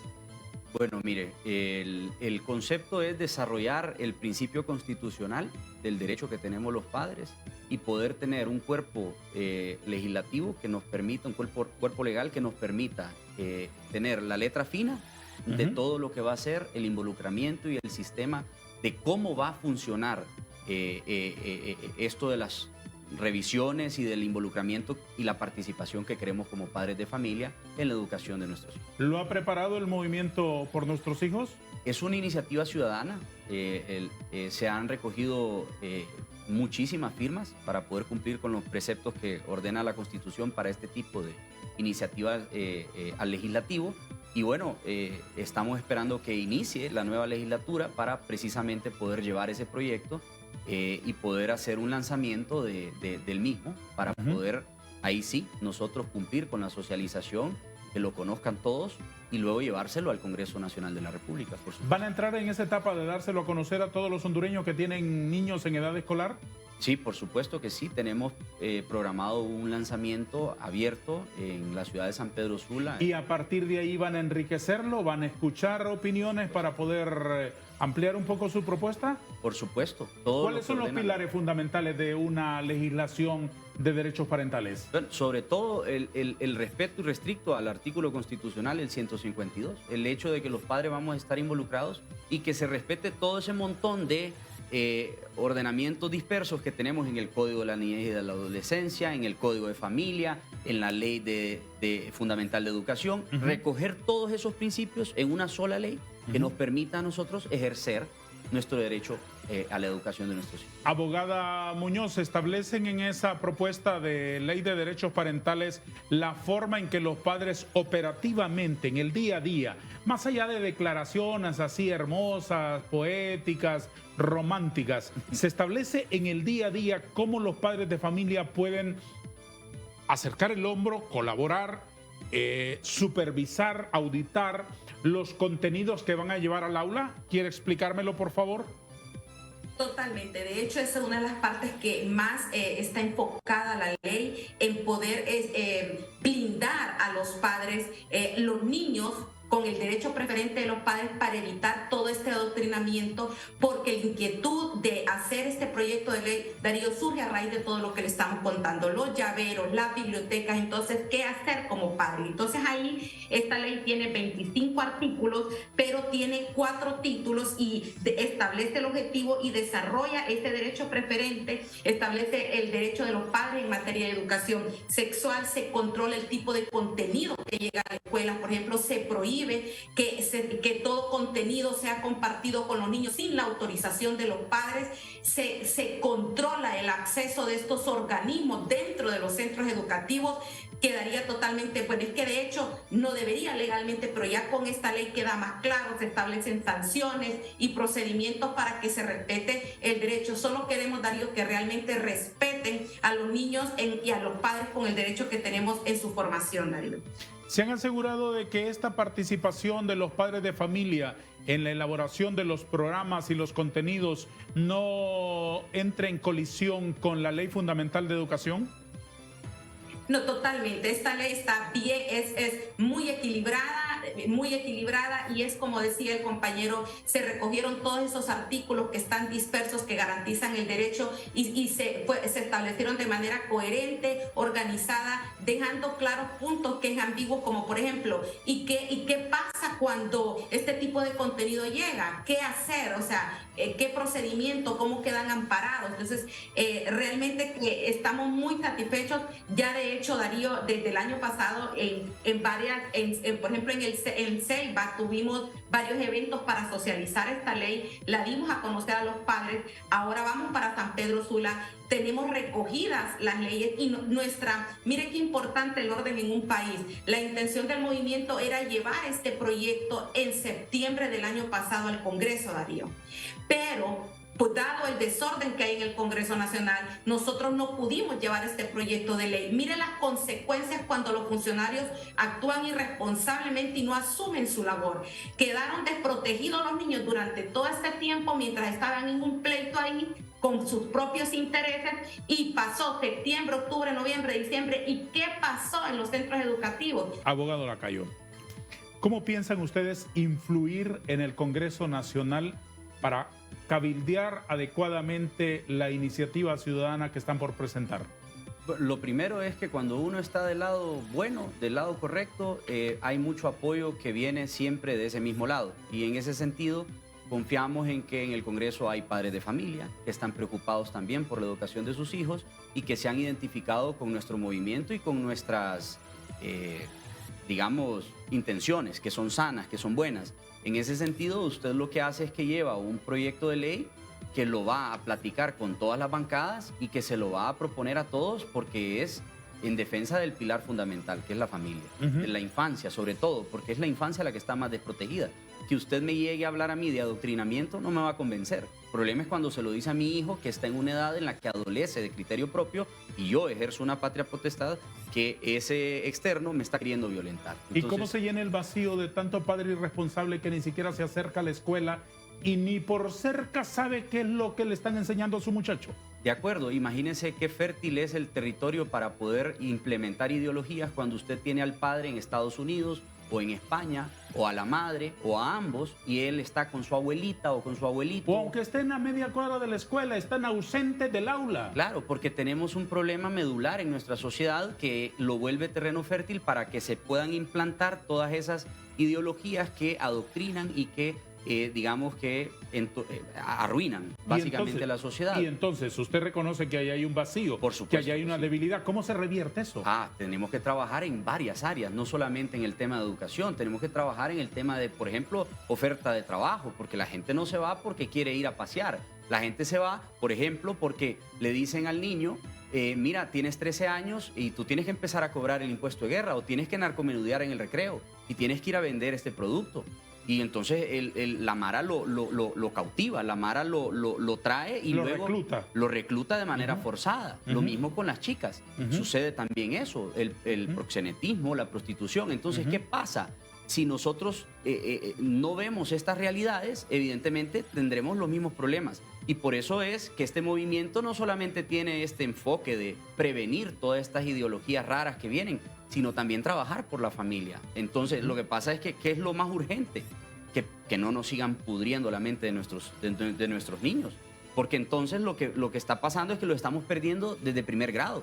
[SPEAKER 2] Bueno, mire, el concepto es desarrollar el principio constitucional del derecho que tenemos los padres y poder tener un cuerpo legislativo que nos permita, un cuerpo legal que nos permita tener la letra fina de todo lo que va a ser el involucramiento y el sistema de cómo va a funcionar esto de las revisiones y del involucramiento y la participación que queremos como padres de familia en la educación de nuestros hijos.
[SPEAKER 1] ¿Lo ha preparado el movimiento por nuestros hijos?
[SPEAKER 2] Es una iniciativa ciudadana. Se han recogido muchísimas firmas para poder cumplir con los preceptos que ordena la Constitución para este tipo de iniciativas al legislativo. Y bueno, estamos esperando que inicie la nueva legislatura para precisamente poder llevar ese proyecto y poder hacer un lanzamiento del mismo para poder, ahí sí, nosotros cumplir con la socialización, que lo conozcan todos y luego llevárselo al Congreso Nacional de la República. Por supuesto.
[SPEAKER 1] ¿Van a entrar en esa etapa de dárselo a conocer a todos los hondureños que tienen niños en edad escolar?
[SPEAKER 2] Sí, por supuesto que sí. Tenemos programado un lanzamiento abierto en la ciudad de San Pedro Sula.
[SPEAKER 1] ¿Y a partir de ahí van a enriquecerlo? ¿Van a escuchar opiniones para poder ampliar un poco su propuesta?
[SPEAKER 2] Por supuesto. Todo
[SPEAKER 1] ¿Cuáles son los pilares fundamentales de una legislación de derechos parentales?
[SPEAKER 2] Bueno, sobre todo el respeto irrestricto al artículo constitucional, el 152. El hecho de que los padres vamos a estar involucrados y que se respete todo ese montón de ordenamientos dispersos que tenemos en el Código de la Niñez y de la Adolescencia, en el Código de Familia, en la Ley Fundamental de Educación. Recoger todos esos principios en una sola ley que nos permita a nosotros ejercer nuestro derecho a la educación de nuestros hijos.
[SPEAKER 1] Abogada Muñoz, ¿establecen en esa propuesta de ley de derechos parentales la forma en que los padres operativamente, en el día a día, más allá de declaraciones así hermosas, poéticas, románticas, se establece en el día a día cómo los padres de familia pueden acercar el hombro, colaborar, supervisar, auditar los contenidos que van a llevar al aula? ¿Quiere explicármelo, por favor?
[SPEAKER 3] Totalmente. De hecho, esa es una de las partes que más está enfocada la ley en poder blindar a los padres, los niños, con el derecho preferente de los padres para evitar todo este adoctrinamiento, porque la inquietud de hacer este proyecto de ley, Darío, surge a raíz de todo lo que le estamos contando, los llaveros, las bibliotecas. Entonces, ¿qué hacer como padre? Entonces ahí esta ley tiene 25 artículos, pero tiene 4 títulos y establece el objetivo y desarrolla este derecho preferente, establece el derecho de los padres en materia de educación sexual, se controla el tipo de contenido que llega a la escuela, por ejemplo, se prohíbe que todo contenido sea compartido con los niños sin la autorización de los padres, se controla el acceso de estos organismos dentro de los centros educativos. Quedaría totalmente, pues es que de hecho no debería legalmente, pero ya con esta ley queda más claro, se establecen sanciones y procedimientos para que se respete el derecho. Solo queremos, Darío, que realmente respeten a los niños y a los padres con el derecho que tenemos en su formación, Darío.
[SPEAKER 1] ¿Se han asegurado de que esta participación de los padres de familia en la elaboración de los programas y los contenidos no entre en colisión con la Ley Fundamental de Educación?
[SPEAKER 3] No, totalmente. Esta ley está bien, es muy equilibrada y es como decía el compañero, se recogieron todos esos artículos que están dispersos, que garantizan el derecho y se establecieron de manera coherente, organizada, dejando claros puntos que es ambiguo, como por ejemplo, ¿y qué pasa cuando este tipo de contenido llega? ¿Qué hacer? O sea, ¿qué procedimiento? ¿Cómo quedan amparados? Entonces, realmente que estamos muy satisfechos. Ya de hecho, Darío, desde el año pasado, por ejemplo, en Ceiba tuvimos varios eventos para socializar esta ley, la dimos a conocer a los padres. Ahora vamos para San Pedro Sula, tenemos recogidas las leyes y mire qué importante el orden en un país. La intención del movimiento era llevar este proyecto en septiembre del año pasado al Congreso, Darío. Pero pues dado el desorden que hay en el Congreso Nacional, nosotros no pudimos llevar este proyecto de ley. Mire las consecuencias cuando los funcionarios actúan irresponsablemente y no asumen su labor. Quedaron desprotegidos los niños durante todo este tiempo mientras estaban en un pleito ahí con sus propios intereses, y pasó septiembre, octubre, noviembre, diciembre. ¿Y qué pasó en los centros educativos?
[SPEAKER 1] Abogado Lacayo, ¿cómo piensan ustedes influir en el Congreso Nacional para cabildear adecuadamente la iniciativa ciudadana que están por presentar?
[SPEAKER 2] Lo primero es que cuando uno está del lado bueno, del lado correcto, hay mucho apoyo que viene siempre de ese mismo lado. Y en ese sentido, confiamos en que en el Congreso hay padres de familia que están preocupados también por la educación de sus hijos y que se han identificado con nuestro movimiento y con nuestras, digamos, intenciones, que son sanas, que son buenas. En ese sentido, usted lo que hace es que lleva un proyecto de ley que lo va a platicar con todas las bancadas y que se lo va a proponer a todos, porque es en defensa del pilar fundamental, que es la familia, de la infancia sobre todo, porque es la infancia la que está más desprotegida. Que usted me llegue a hablar a mí de adoctrinamiento no me va a convencer. El problema es cuando se lo dice a mi hijo, que está en una edad en la que adolece de criterio propio y yo ejerzo una patria potestad que ese externo me está queriendo violentar. Entonces,
[SPEAKER 1] ¿y cómo se llena el vacío de tanto padre irresponsable que ni siquiera se acerca a la escuela y ni por cerca sabe qué es lo que le están enseñando a su muchacho?
[SPEAKER 2] De acuerdo, imagínense qué fértil es el territorio para poder implementar ideologías cuando usted tiene al padre en Estados Unidos o en España o a la madre o a ambos y él está con su abuelita o con su abuelito.
[SPEAKER 1] O aunque estén a media cuadra de la escuela, están ausentes del aula.
[SPEAKER 2] Claro, porque tenemos un problema medular en nuestra sociedad que lo vuelve terreno fértil para que se puedan implantar todas esas ideologías que adoctrinan y que digamos que arruinan básicamente la sociedad.
[SPEAKER 1] Y entonces usted reconoce que ahí hay un vacío,
[SPEAKER 2] por supuesto,
[SPEAKER 1] que ahí hay una debilidad. ¿Cómo se revierte eso?
[SPEAKER 2] Tenemos que trabajar en varias áreas, no solamente en el tema de educación, tenemos que trabajar en el tema de, por ejemplo, oferta de trabajo, porque la gente no se va porque quiere ir a pasear. La gente se va, por ejemplo, porque le dicen al niño, mira, tienes 13 años y tú tienes que empezar a cobrar el impuesto de guerra o tienes que narcomenudear en el recreo y tienes que ir a vender este producto. Y entonces la Mara lo cautiva, la Mara lo trae y luego lo recluta de manera forzada. Lo mismo con las chicas. Sucede también eso, el proxenetismo, la prostitución. Entonces, ¿qué pasa? Si nosotros no vemos estas realidades, evidentemente tendremos los mismos problemas. Y por eso es que este movimiento no solamente tiene este enfoque de prevenir todas estas ideologías raras que vienen, sino también trabajar por la familia. Entonces, lo que pasa es que ¿qué es lo más urgente? Que no nos sigan pudriendo la mente de nuestros niños. Porque entonces lo que está pasando es que lo estamos perdiendo desde primer grado.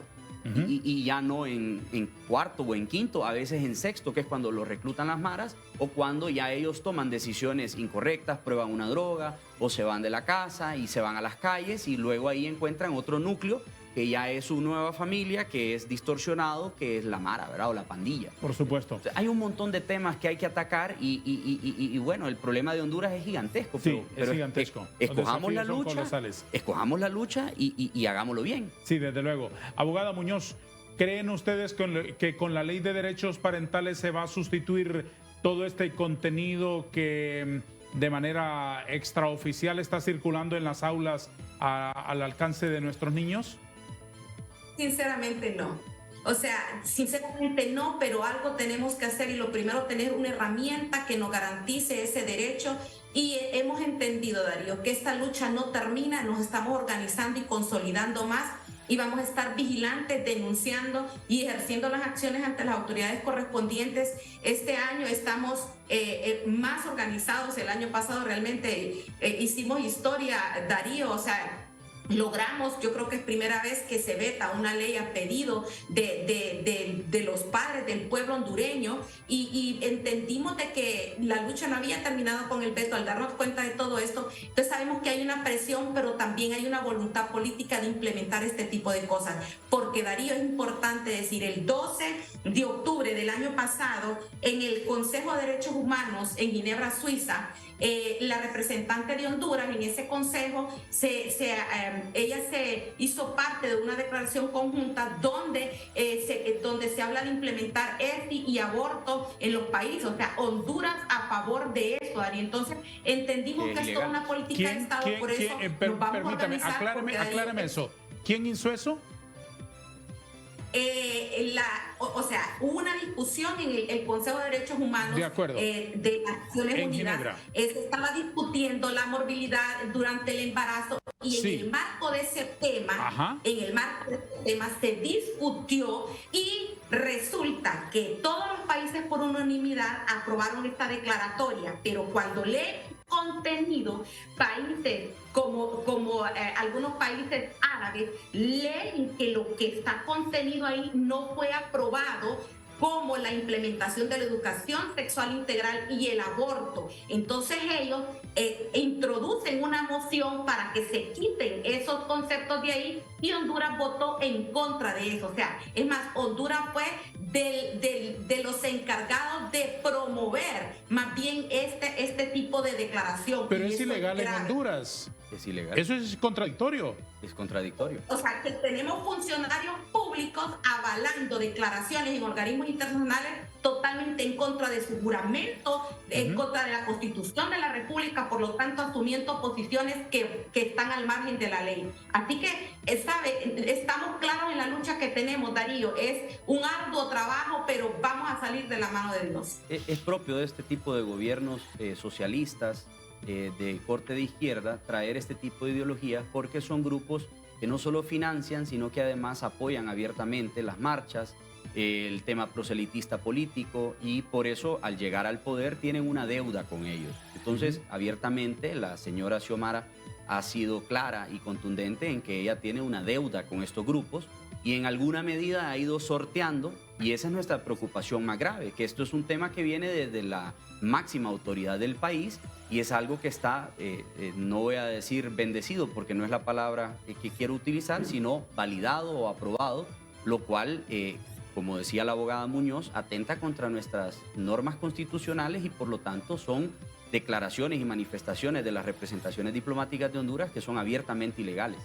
[SPEAKER 2] Y ya no en cuarto o en quinto, a veces en sexto, que es cuando los reclutan las maras, o cuando ya ellos toman decisiones incorrectas, prueban una droga, o se van de la casa y se van a las calles, y luego ahí encuentran otro núcleo que ya es su nueva familia, que es distorsionado, que es la mara, ¿verdad? O la pandilla.
[SPEAKER 1] Por supuesto.
[SPEAKER 2] O sea, hay un montón de temas que hay que atacar y bueno, el problema de Honduras es gigantesco.
[SPEAKER 1] Sí, pero es gigantesco.
[SPEAKER 2] Escojamos la lucha y hagámoslo bien.
[SPEAKER 1] Sí, desde luego. Abogada Muñoz, ¿creen ustedes que con la ley de derechos parentales se va a sustituir todo este contenido que de manera extraoficial está circulando en las aulas al alcance de nuestros niños?
[SPEAKER 3] Sinceramente no. O sea, sinceramente no, pero algo tenemos que hacer y lo primero, tener una herramienta que nos garantice ese derecho. Y hemos entendido, Darío, que esta lucha no termina, nos estamos organizando y consolidando más y vamos a estar vigilantes, denunciando y ejerciendo las acciones ante las autoridades correspondientes. Este año estamos más organizados. El año pasado realmente hicimos historia, Darío, o sea, logramos, yo creo que es primera vez que se veta una ley a pedido de los padres del pueblo hondureño y entendimos de que la lucha no había terminado con el veto. Al darnos cuenta de todo esto, entonces sabemos que hay una presión, pero también hay una voluntad política de implementar este tipo de cosas, porque, Darío, es importante decir, el 12 de octubre del año pasado, en el Consejo de Derechos Humanos en Ginebra, Suiza, la representante de Honduras en ese consejo, ella se hizo parte de una declaración conjunta donde se habla de implementar ESI y aborto en los países. O sea, Honduras a favor de eso, Ari. Entonces, entendimos que es toda una política de Estado, por eso nos vamos a organizar.
[SPEAKER 1] Aclárame eso. ¿Quién hizo eso?
[SPEAKER 3] O sea, hubo una discusión en el Consejo de Derechos Humanos de Naciones Unidas. Se estaba discutiendo la morbilidad durante el embarazo y en el marco de ese tema, se discutió y resulta que todos los países por unanimidad aprobaron esta declaratoria, pero cuando lee contenido, países como algunos países árabes leen que lo que está contenido ahí no fue aprobado, como la implementación de la educación sexual integral y el aborto. Entonces ellos introducen una moción para que se quiten esos conceptos de ahí y Honduras votó en contra de eso. O sea, es más, Honduras fue de los encargados de promover más bien este tipo de declaración.
[SPEAKER 1] Pero es ilegal en Honduras.
[SPEAKER 2] Es ilegal.
[SPEAKER 1] Eso es contradictorio.
[SPEAKER 2] Es contradictorio.
[SPEAKER 3] O sea, que tenemos funcionarios públicos avalando declaraciones en organismos internacionales totalmente en contra de su juramento, en contra de la Constitución de la República, por lo tanto asumiendo posiciones que están al margen de la ley. Así que, estamos claros en la lucha que tenemos, Darío. Es un arduo trabajo, pero vamos a salir de la mano de Dios.
[SPEAKER 2] Es propio de este tipo de gobiernos socialistas, de corte de izquierda, traer este tipo de ideologías, porque son grupos que no solo financian, sino que además apoyan abiertamente las marchas, el tema proselitista político, y por eso al llegar al poder tienen una deuda con ellos. Entonces, abiertamente, la señora Xiomara ha sido clara y contundente en que ella tiene una deuda con estos grupos y en alguna medida ha ido sorteando, y esa es nuestra preocupación más grave, que esto es un tema que viene desde la máxima autoridad del país y es algo que está, no voy a decir bendecido porque no es la palabra que quiero utilizar, sino validado o aprobado, lo cual, como decía la abogada Muñoz, atenta contra nuestras normas constitucionales y por lo tanto son declaraciones y manifestaciones de las representaciones diplomáticas de Honduras que son abiertamente ilegales.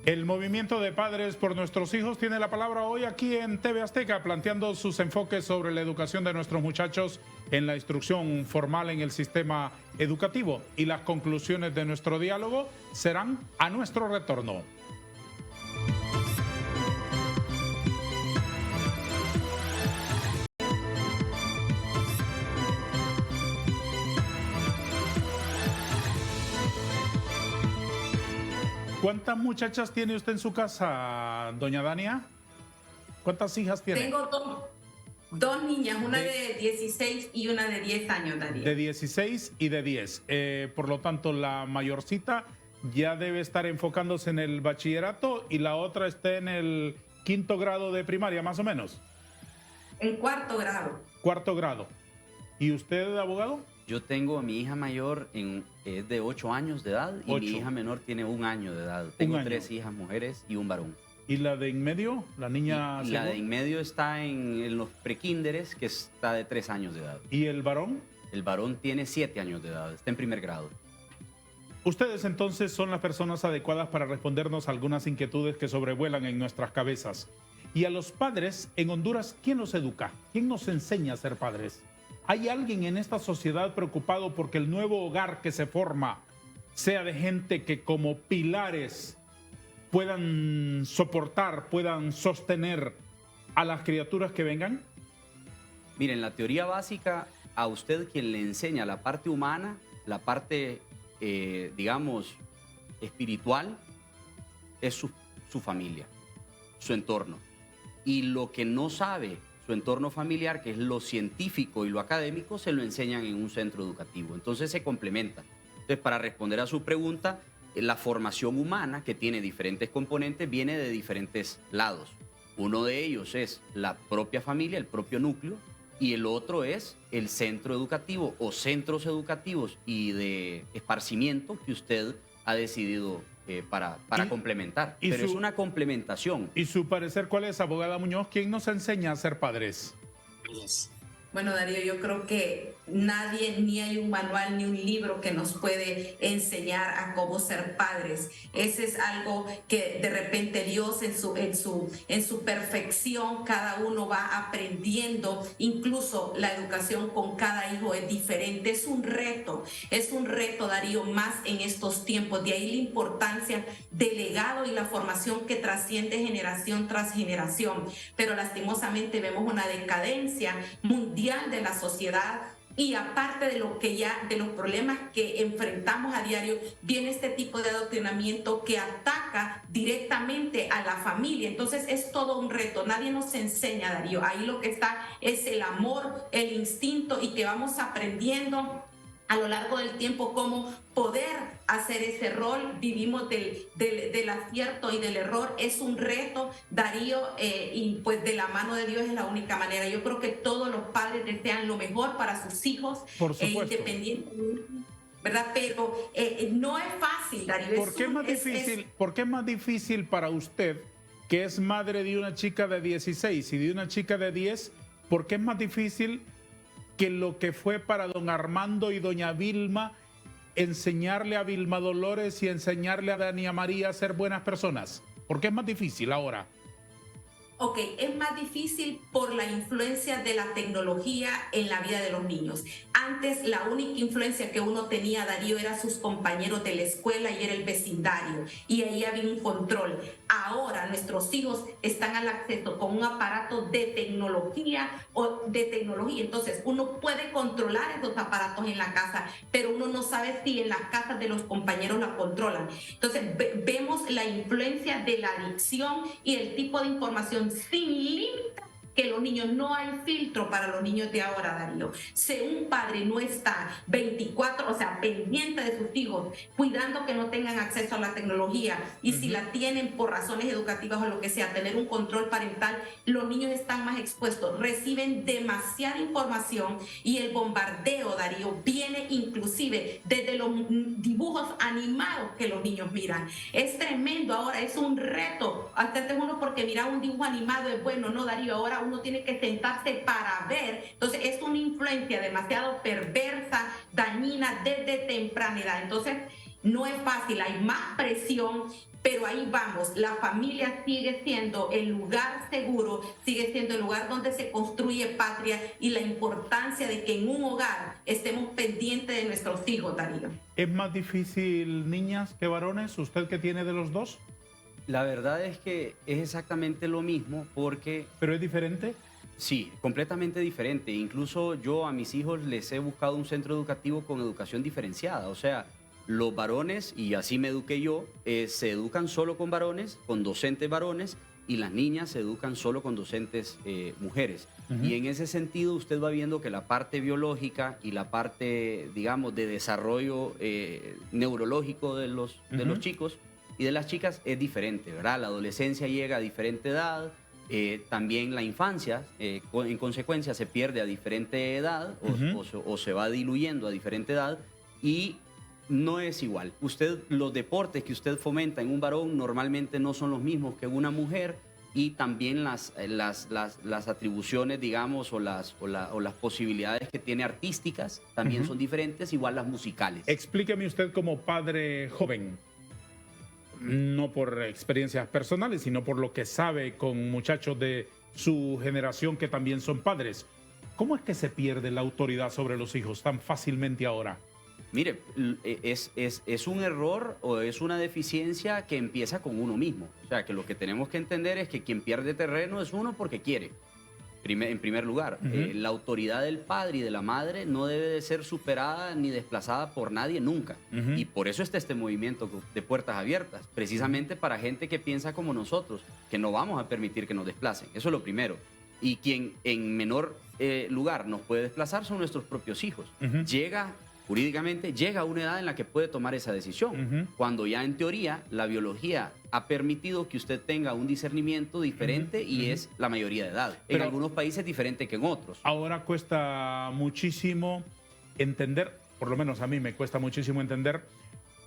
[SPEAKER 1] El Movimiento de Padres por Nuestros Hijos tiene la palabra hoy aquí en TV Azteca, planteando sus enfoques sobre la educación de nuestros muchachos en la instrucción formal en el sistema educativo. Y las conclusiones de nuestro diálogo serán a nuestro retorno. ¿Cuántas muchachas tiene usted en su casa, doña Dania? ¿Cuántas hijas tiene?
[SPEAKER 3] Tengo dos niñas, una de 16 y una de 10 años, Darío.
[SPEAKER 1] De 16 y de 10. Por lo tanto, la mayorcita ya debe estar enfocándose en el bachillerato y la otra está en el 5º grado de primaria, más o menos.
[SPEAKER 3] En 4º grado.
[SPEAKER 1] 4º grado. ¿Y usted, abogado?
[SPEAKER 2] Yo tengo a mi hija mayor, es de 8 años de edad, y
[SPEAKER 1] 8.
[SPEAKER 2] mi hija menor tiene 1 año de edad. Tengo 3 hijas mujeres y un varón.
[SPEAKER 1] ¿Y la de en medio? ¿La niña?
[SPEAKER 2] La de en medio está en los prequínderes, que está de 3 años de edad.
[SPEAKER 1] ¿Y el varón?
[SPEAKER 2] El varón tiene 7 años de edad, está en 1º grado.
[SPEAKER 1] Ustedes entonces son las personas adecuadas para respondernos algunas inquietudes que sobrevuelan en nuestras cabezas. Y a los padres en Honduras, ¿quién los educa? ¿Quién nos enseña a ser padres? ¿Hay alguien en esta sociedad preocupado porque el nuevo hogar que se forma sea de gente que como pilares puedan soportar, puedan sostener a las criaturas que vengan?
[SPEAKER 2] Miren, la teoría básica, a usted quien le enseña la parte humana, la parte, digamos, espiritual, es su familia, su entorno. Y lo que no sabe su entorno familiar, que es lo científico y lo académico, se lo enseñan en un centro educativo. Entonces se complementa. Entonces, para responder a su pregunta, la formación humana, que tiene diferentes componentes, viene de diferentes lados. Uno de ellos es la propia familia, el propio núcleo, y el otro es el centro educativo o centros educativos y de esparcimiento que usted ha decidido para complementar. Pero es una complementación.
[SPEAKER 1] ¿Y su parecer cuál es, abogada Muñoz? ¿Quién nos enseña a ser padres?
[SPEAKER 3] Bueno, Darío, yo creo que nadie, ni hay un manual ni un libro que nos puede enseñar a cómo ser padres. Ese es algo que de repente Dios en su perfección, cada uno va aprendiendo. Incluso la educación con cada hijo es diferente. Es un reto, Darío, más en estos tiempos. De ahí la importancia del legado y la formación que trasciende generación tras generación. Pero lastimosamente vemos una decadencia mundial de la sociedad, y aparte de los problemas que enfrentamos a diario, viene este tipo de adoctrinamiento que ataca directamente a la familia. Entonces es todo un reto, nadie nos enseña, Darío. Ahí lo que está es el amor, el instinto, y que vamos aprendiendo a lo largo del tiempo cómo poder hacer ese rol. Vivimos del acierto y del error. Es un reto, Darío, y pues de la mano de Dios es la única manera. Yo creo que todos los padres desean lo mejor para sus hijos,
[SPEAKER 1] por supuesto,
[SPEAKER 3] independientemente, ¿verdad? Pero no es fácil, Darío.
[SPEAKER 1] ¿Por qué es más difícil para usted, que es madre de una chica de 16 y de una chica de 10, por qué es más difícil que lo que fue para don Armando y doña Vilma, enseñarle a Vilma Dolores y enseñarle a Dania María a ser buenas personas? ¿Por qué es más difícil ahora?
[SPEAKER 3] Ok, es más difícil por la influencia de la tecnología en la vida de los niños. Antes la única influencia que uno tenía, Darío, era sus compañeros de la escuela y era el vecindario, y ahí había un control. Ahora nuestros hijos están al acceso con un aparato de tecnología entonces uno puede controlar esos aparatos en la casa, pero uno no sabe si en las casas de los compañeros la controlan. Entonces vemos la influencia de la adicción y el tipo de información sin límite que los niños, no hay filtro para los niños de ahora, Darío. Si un padre no está 24, o sea, pendiente de sus hijos, cuidando que no tengan acceso a la tecnología, y si la tienen por razones educativas o lo que sea, tener un control parental, los niños están más expuestos, reciben demasiada información, y el bombardeo, Darío, viene inclusive desde los dibujos animados que los niños miran. Es tremendo, ahora es un reto. Hasta uno porque mirar un dibujo animado es bueno, no, Darío, ahora uno tiene que sentarse para ver. Entonces es una influencia demasiado perversa, dañina desde temprana edad. Entonces no es fácil, hay más presión, pero ahí vamos. La familia sigue siendo el lugar seguro, sigue siendo el lugar donde se construye patria, y la importancia de que en un hogar estemos pendientes de nuestros hijos, Darío.
[SPEAKER 1] ¿Es más difícil niñas que varones? ¿Usted que tiene de los dos?
[SPEAKER 2] La verdad es que es exactamente lo mismo porque...
[SPEAKER 1] ¿Pero es diferente?
[SPEAKER 2] Sí, completamente diferente. Incluso yo a mis hijos les he buscado un centro educativo con educación diferenciada. O sea, los varones, y así me eduqué yo, se educan solo con varones, con docentes varones, y las niñas se educan solo con docentes mujeres. Y en ese sentido usted va viendo que la parte biológica y la parte, digamos, de desarrollo neurológico de los chicos y de las chicas es diferente, ¿verdad? La adolescencia llega a diferente edad, también la infancia, en consecuencia, se pierde a diferente edad o se va diluyendo a diferente edad, y no es igual. Los deportes que usted fomenta en un varón normalmente no son los mismos que en una mujer, y también las atribuciones, digamos, o las posibilidades que tiene artísticas también son diferentes, igual las musicales.
[SPEAKER 1] Explíqueme usted como padre joven, no por experiencias personales, sino por lo que sabe con muchachos de su generación que también son padres. ¿Cómo es que se pierde la autoridad sobre los hijos tan fácilmente ahora?
[SPEAKER 2] Mire, es un error o es una deficiencia que empieza con uno mismo. O sea, que lo que tenemos que entender es que quien pierde terreno es uno porque quiere. En primer lugar, la autoridad del padre y de la madre no debe de ser superada ni desplazada por nadie nunca. Y por eso está este movimiento de puertas abiertas, precisamente para gente que piensa como nosotros, que no vamos a permitir que nos desplacen. Eso es lo primero. Y quien en menor lugar nos puede desplazar son nuestros propios hijos. Jurídicamente llega a una edad en la que puede tomar esa decisión, cuando ya en teoría la biología ha permitido que usted tenga un discernimiento diferente y es la mayoría de edad. En algunos países diferente que en otros.
[SPEAKER 1] Ahora cuesta muchísimo entender, por lo menos a mí me cuesta muchísimo entender,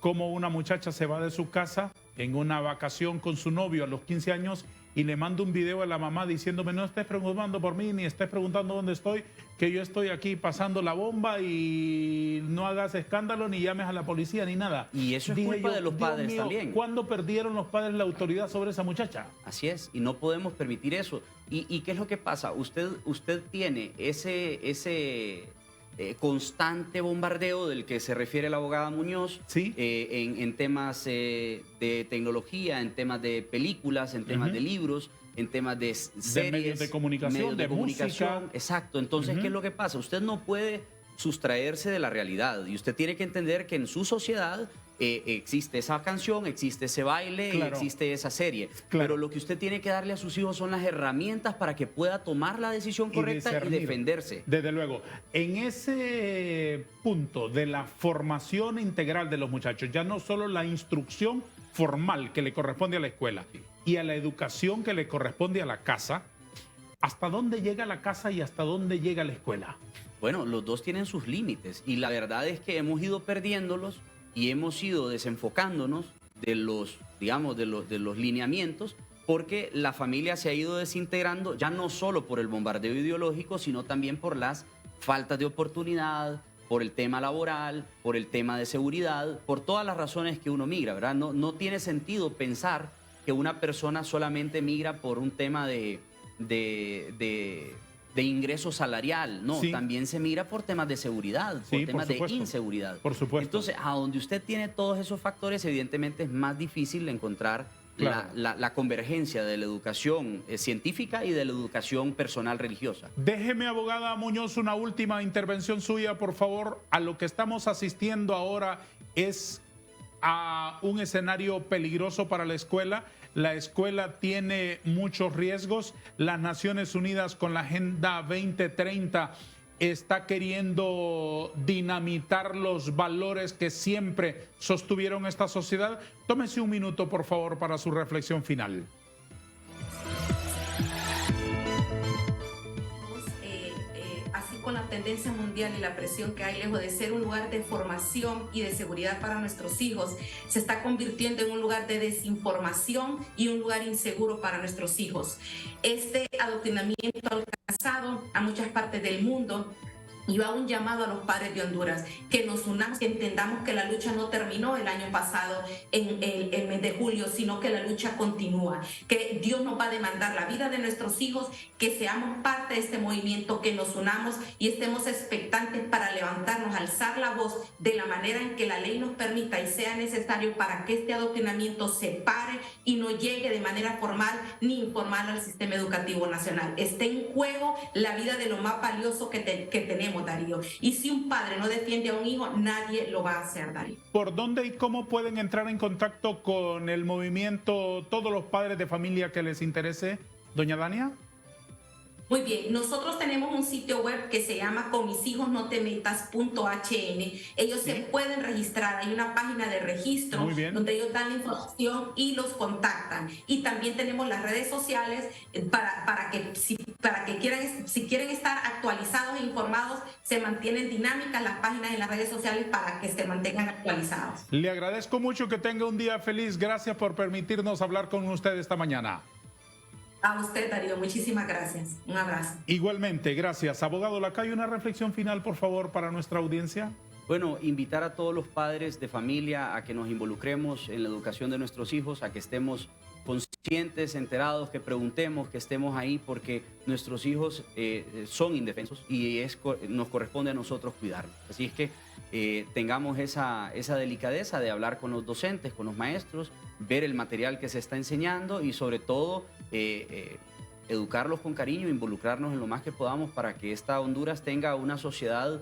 [SPEAKER 1] cómo una muchacha se va de su casa en una vacación con su novio a los 15 años y le manda un video a la mamá diciéndome: no estés preguntando por mí, ni estés preguntando dónde estoy, que yo estoy aquí pasando la bomba, y no hagas escándalo, ni llames a la policía, ni nada.
[SPEAKER 2] Y eso es culpa de los padres
[SPEAKER 1] mío,
[SPEAKER 2] también.
[SPEAKER 1] ¿Cuándo perdieron los padres la autoridad sobre esa muchacha?
[SPEAKER 2] Así es, y no podemos permitir eso. ¿Y qué es lo que pasa? Usted tiene ese constante bombardeo del que se refiere la abogada Muñoz,
[SPEAKER 1] ¿sí?
[SPEAKER 2] En temas de tecnología, en temas de películas, en temas de libros, en temas de series,
[SPEAKER 1] de medios de comunicación, de música.
[SPEAKER 2] Exacto. Entonces, ¿qué es lo que pasa? Usted no puede sustraerse de la realidad, y usted tiene que entender que en su sociedad existe esa canción, existe ese baile, claro, y existe esa serie. Claro. Pero lo que usted tiene que darle a sus hijos son las herramientas para que pueda tomar la decisión correcta y defenderse.
[SPEAKER 1] Desde luego. En ese punto de la formación integral de los muchachos, ya no solo la instrucción formal que le corresponde a la escuela y a la educación que le corresponde a la casa, ¿hasta dónde llega la casa y hasta dónde llega la escuela?
[SPEAKER 2] Bueno, los dos tienen sus límites, y la verdad es que hemos ido perdiéndolos y hemos ido desenfocándonos de los, digamos, de los lineamientos, porque la familia se ha ido desintegrando, ya no solo por el bombardeo ideológico, sino también por las faltas de oportunidad, por el tema laboral, por el tema de seguridad, por todas las razones que uno migra, ¿verdad? No tiene sentido pensar que una persona solamente migra por un tema de ingreso salarial, no, sí, también se mira por temas de seguridad, por temas de inseguridad.
[SPEAKER 1] Por supuesto.
[SPEAKER 2] Entonces, a donde usted tiene todos esos factores, evidentemente es más difícil encontrar, claro, la convergencia de la educación científica y de la educación personal religiosa.
[SPEAKER 1] Déjeme, abogada Muñoz, una última intervención suya, por favor. A lo que estamos asistiendo ahora es a un escenario peligroso para la escuela. la escuela tiene muchos riesgos. Las Naciones Unidas con la Agenda 2030 está queriendo dinamitar los valores que siempre sostuvieron esta sociedad. Tómese un minuto, por favor, para su reflexión final.
[SPEAKER 3] Así con la tendencia mundial y la presión que hay, lejos de ser un lugar de formación y de seguridad para nuestros hijos, se está convirtiendo en un lugar de desinformación y un lugar inseguro para nuestros hijos. Este adoctrinamiento ha alcanzado a muchas partes del mundo. Y va un llamado a los padres de Honduras, que nos unamos, que entendamos que la lucha no terminó el año pasado en el mes de julio, sino que la lucha continúa, que Dios nos va a demandar la vida de nuestros hijos, que seamos parte de este movimiento, que nos unamos y estemos expectantes para levantarnos, alzar la voz de la manera en que la ley nos permita y sea necesario para que este adoctrinamiento se pare y no llegue de manera formal ni informal al sistema educativo nacional. Está en juego la vida de lo más valioso que tenemos, Darío. Y si un padre no defiende a un hijo, nadie lo va a hacer, Darío.
[SPEAKER 1] ¿Por dónde y cómo pueden entrar en contacto con el movimiento todos los padres de familia que les interese, doña Dania?
[SPEAKER 3] Muy bien, nosotros tenemos un sitio web que se llama conmishijosnotemetas.hn. Ellos se pueden registrar, hay una página de registro donde ellos dan la información y los contactan. Y también tenemos las redes sociales para que si quieren estar actualizados e informados, se mantienen dinámicas las páginas en las redes sociales para que se mantengan actualizados.
[SPEAKER 1] Le agradezco mucho, que tenga un día feliz. Gracias por permitirnos hablar con usted esta mañana.
[SPEAKER 3] A usted, Darío, muchísimas gracias. Un abrazo.
[SPEAKER 1] Igualmente, gracias. Abogado Lacayo, una reflexión final, por favor, para nuestra audiencia.
[SPEAKER 2] Bueno, invitar a todos los padres de familia a que nos involucremos en la educación de nuestros hijos, a que estemos conscientes, enterados, que preguntemos, que estemos ahí, porque nuestros hijos son indefensos y nos corresponde a nosotros cuidarlos. Así es que tengamos esa delicadeza de hablar con los docentes, con los maestros, ver el material que se está enseñando y sobre todo educarlos con cariño, involucrarnos en lo más que podamos para que esta Honduras tenga una sociedad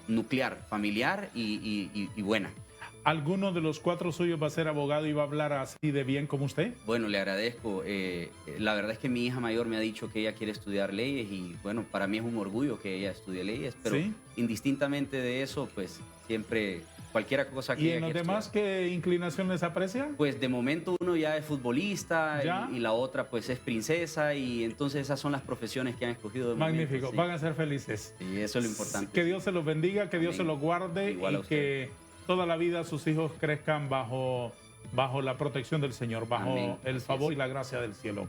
[SPEAKER 2] nuclear, familiar y buena.
[SPEAKER 1] ¿Alguno de los cuatro suyos va a ser abogado y va a hablar así de bien como usted?
[SPEAKER 2] Bueno, le agradezco. La verdad es que mi hija mayor me ha dicho que ella quiere estudiar leyes y bueno, para mí es un orgullo que ella estudie leyes, pero ¿sí? Indistintamente de eso, pues siempre cualquier cosa que
[SPEAKER 1] ella quiera. ¿Y en los demás qué inclinación les aprecia?
[SPEAKER 2] Pues de momento uno ya es futbolista y la otra pues es princesa y entonces esas son las profesiones que han escogido de
[SPEAKER 1] Magnífico,
[SPEAKER 2] momento, sí.
[SPEAKER 1] Van a ser felices.
[SPEAKER 2] Sí, eso es lo importante.
[SPEAKER 1] Que Dios se los bendiga, que Dios se los guarde. Igual y que toda la vida sus hijos crezcan bajo la protección del Señor, bajo el favor y la gracia del cielo.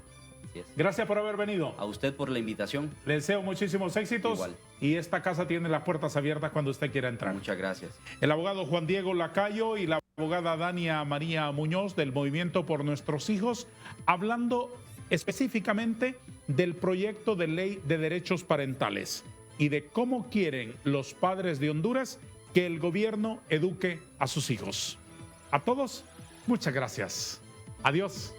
[SPEAKER 1] Gracias por haber venido.
[SPEAKER 2] A usted por la invitación.
[SPEAKER 1] Le deseo muchísimos éxitos.
[SPEAKER 2] Igual.
[SPEAKER 1] Y esta casa tiene las puertas abiertas cuando usted quiera entrar.
[SPEAKER 2] Muchas gracias.
[SPEAKER 1] El abogado Juan Diego Lacayo y la abogada Dania María Muñoz del Movimiento por Nuestros Hijos, hablando específicamente del proyecto de ley de derechos parentales y de cómo quieren los padres de Honduras que el gobierno eduque a sus hijos. A todos, muchas gracias. Adiós.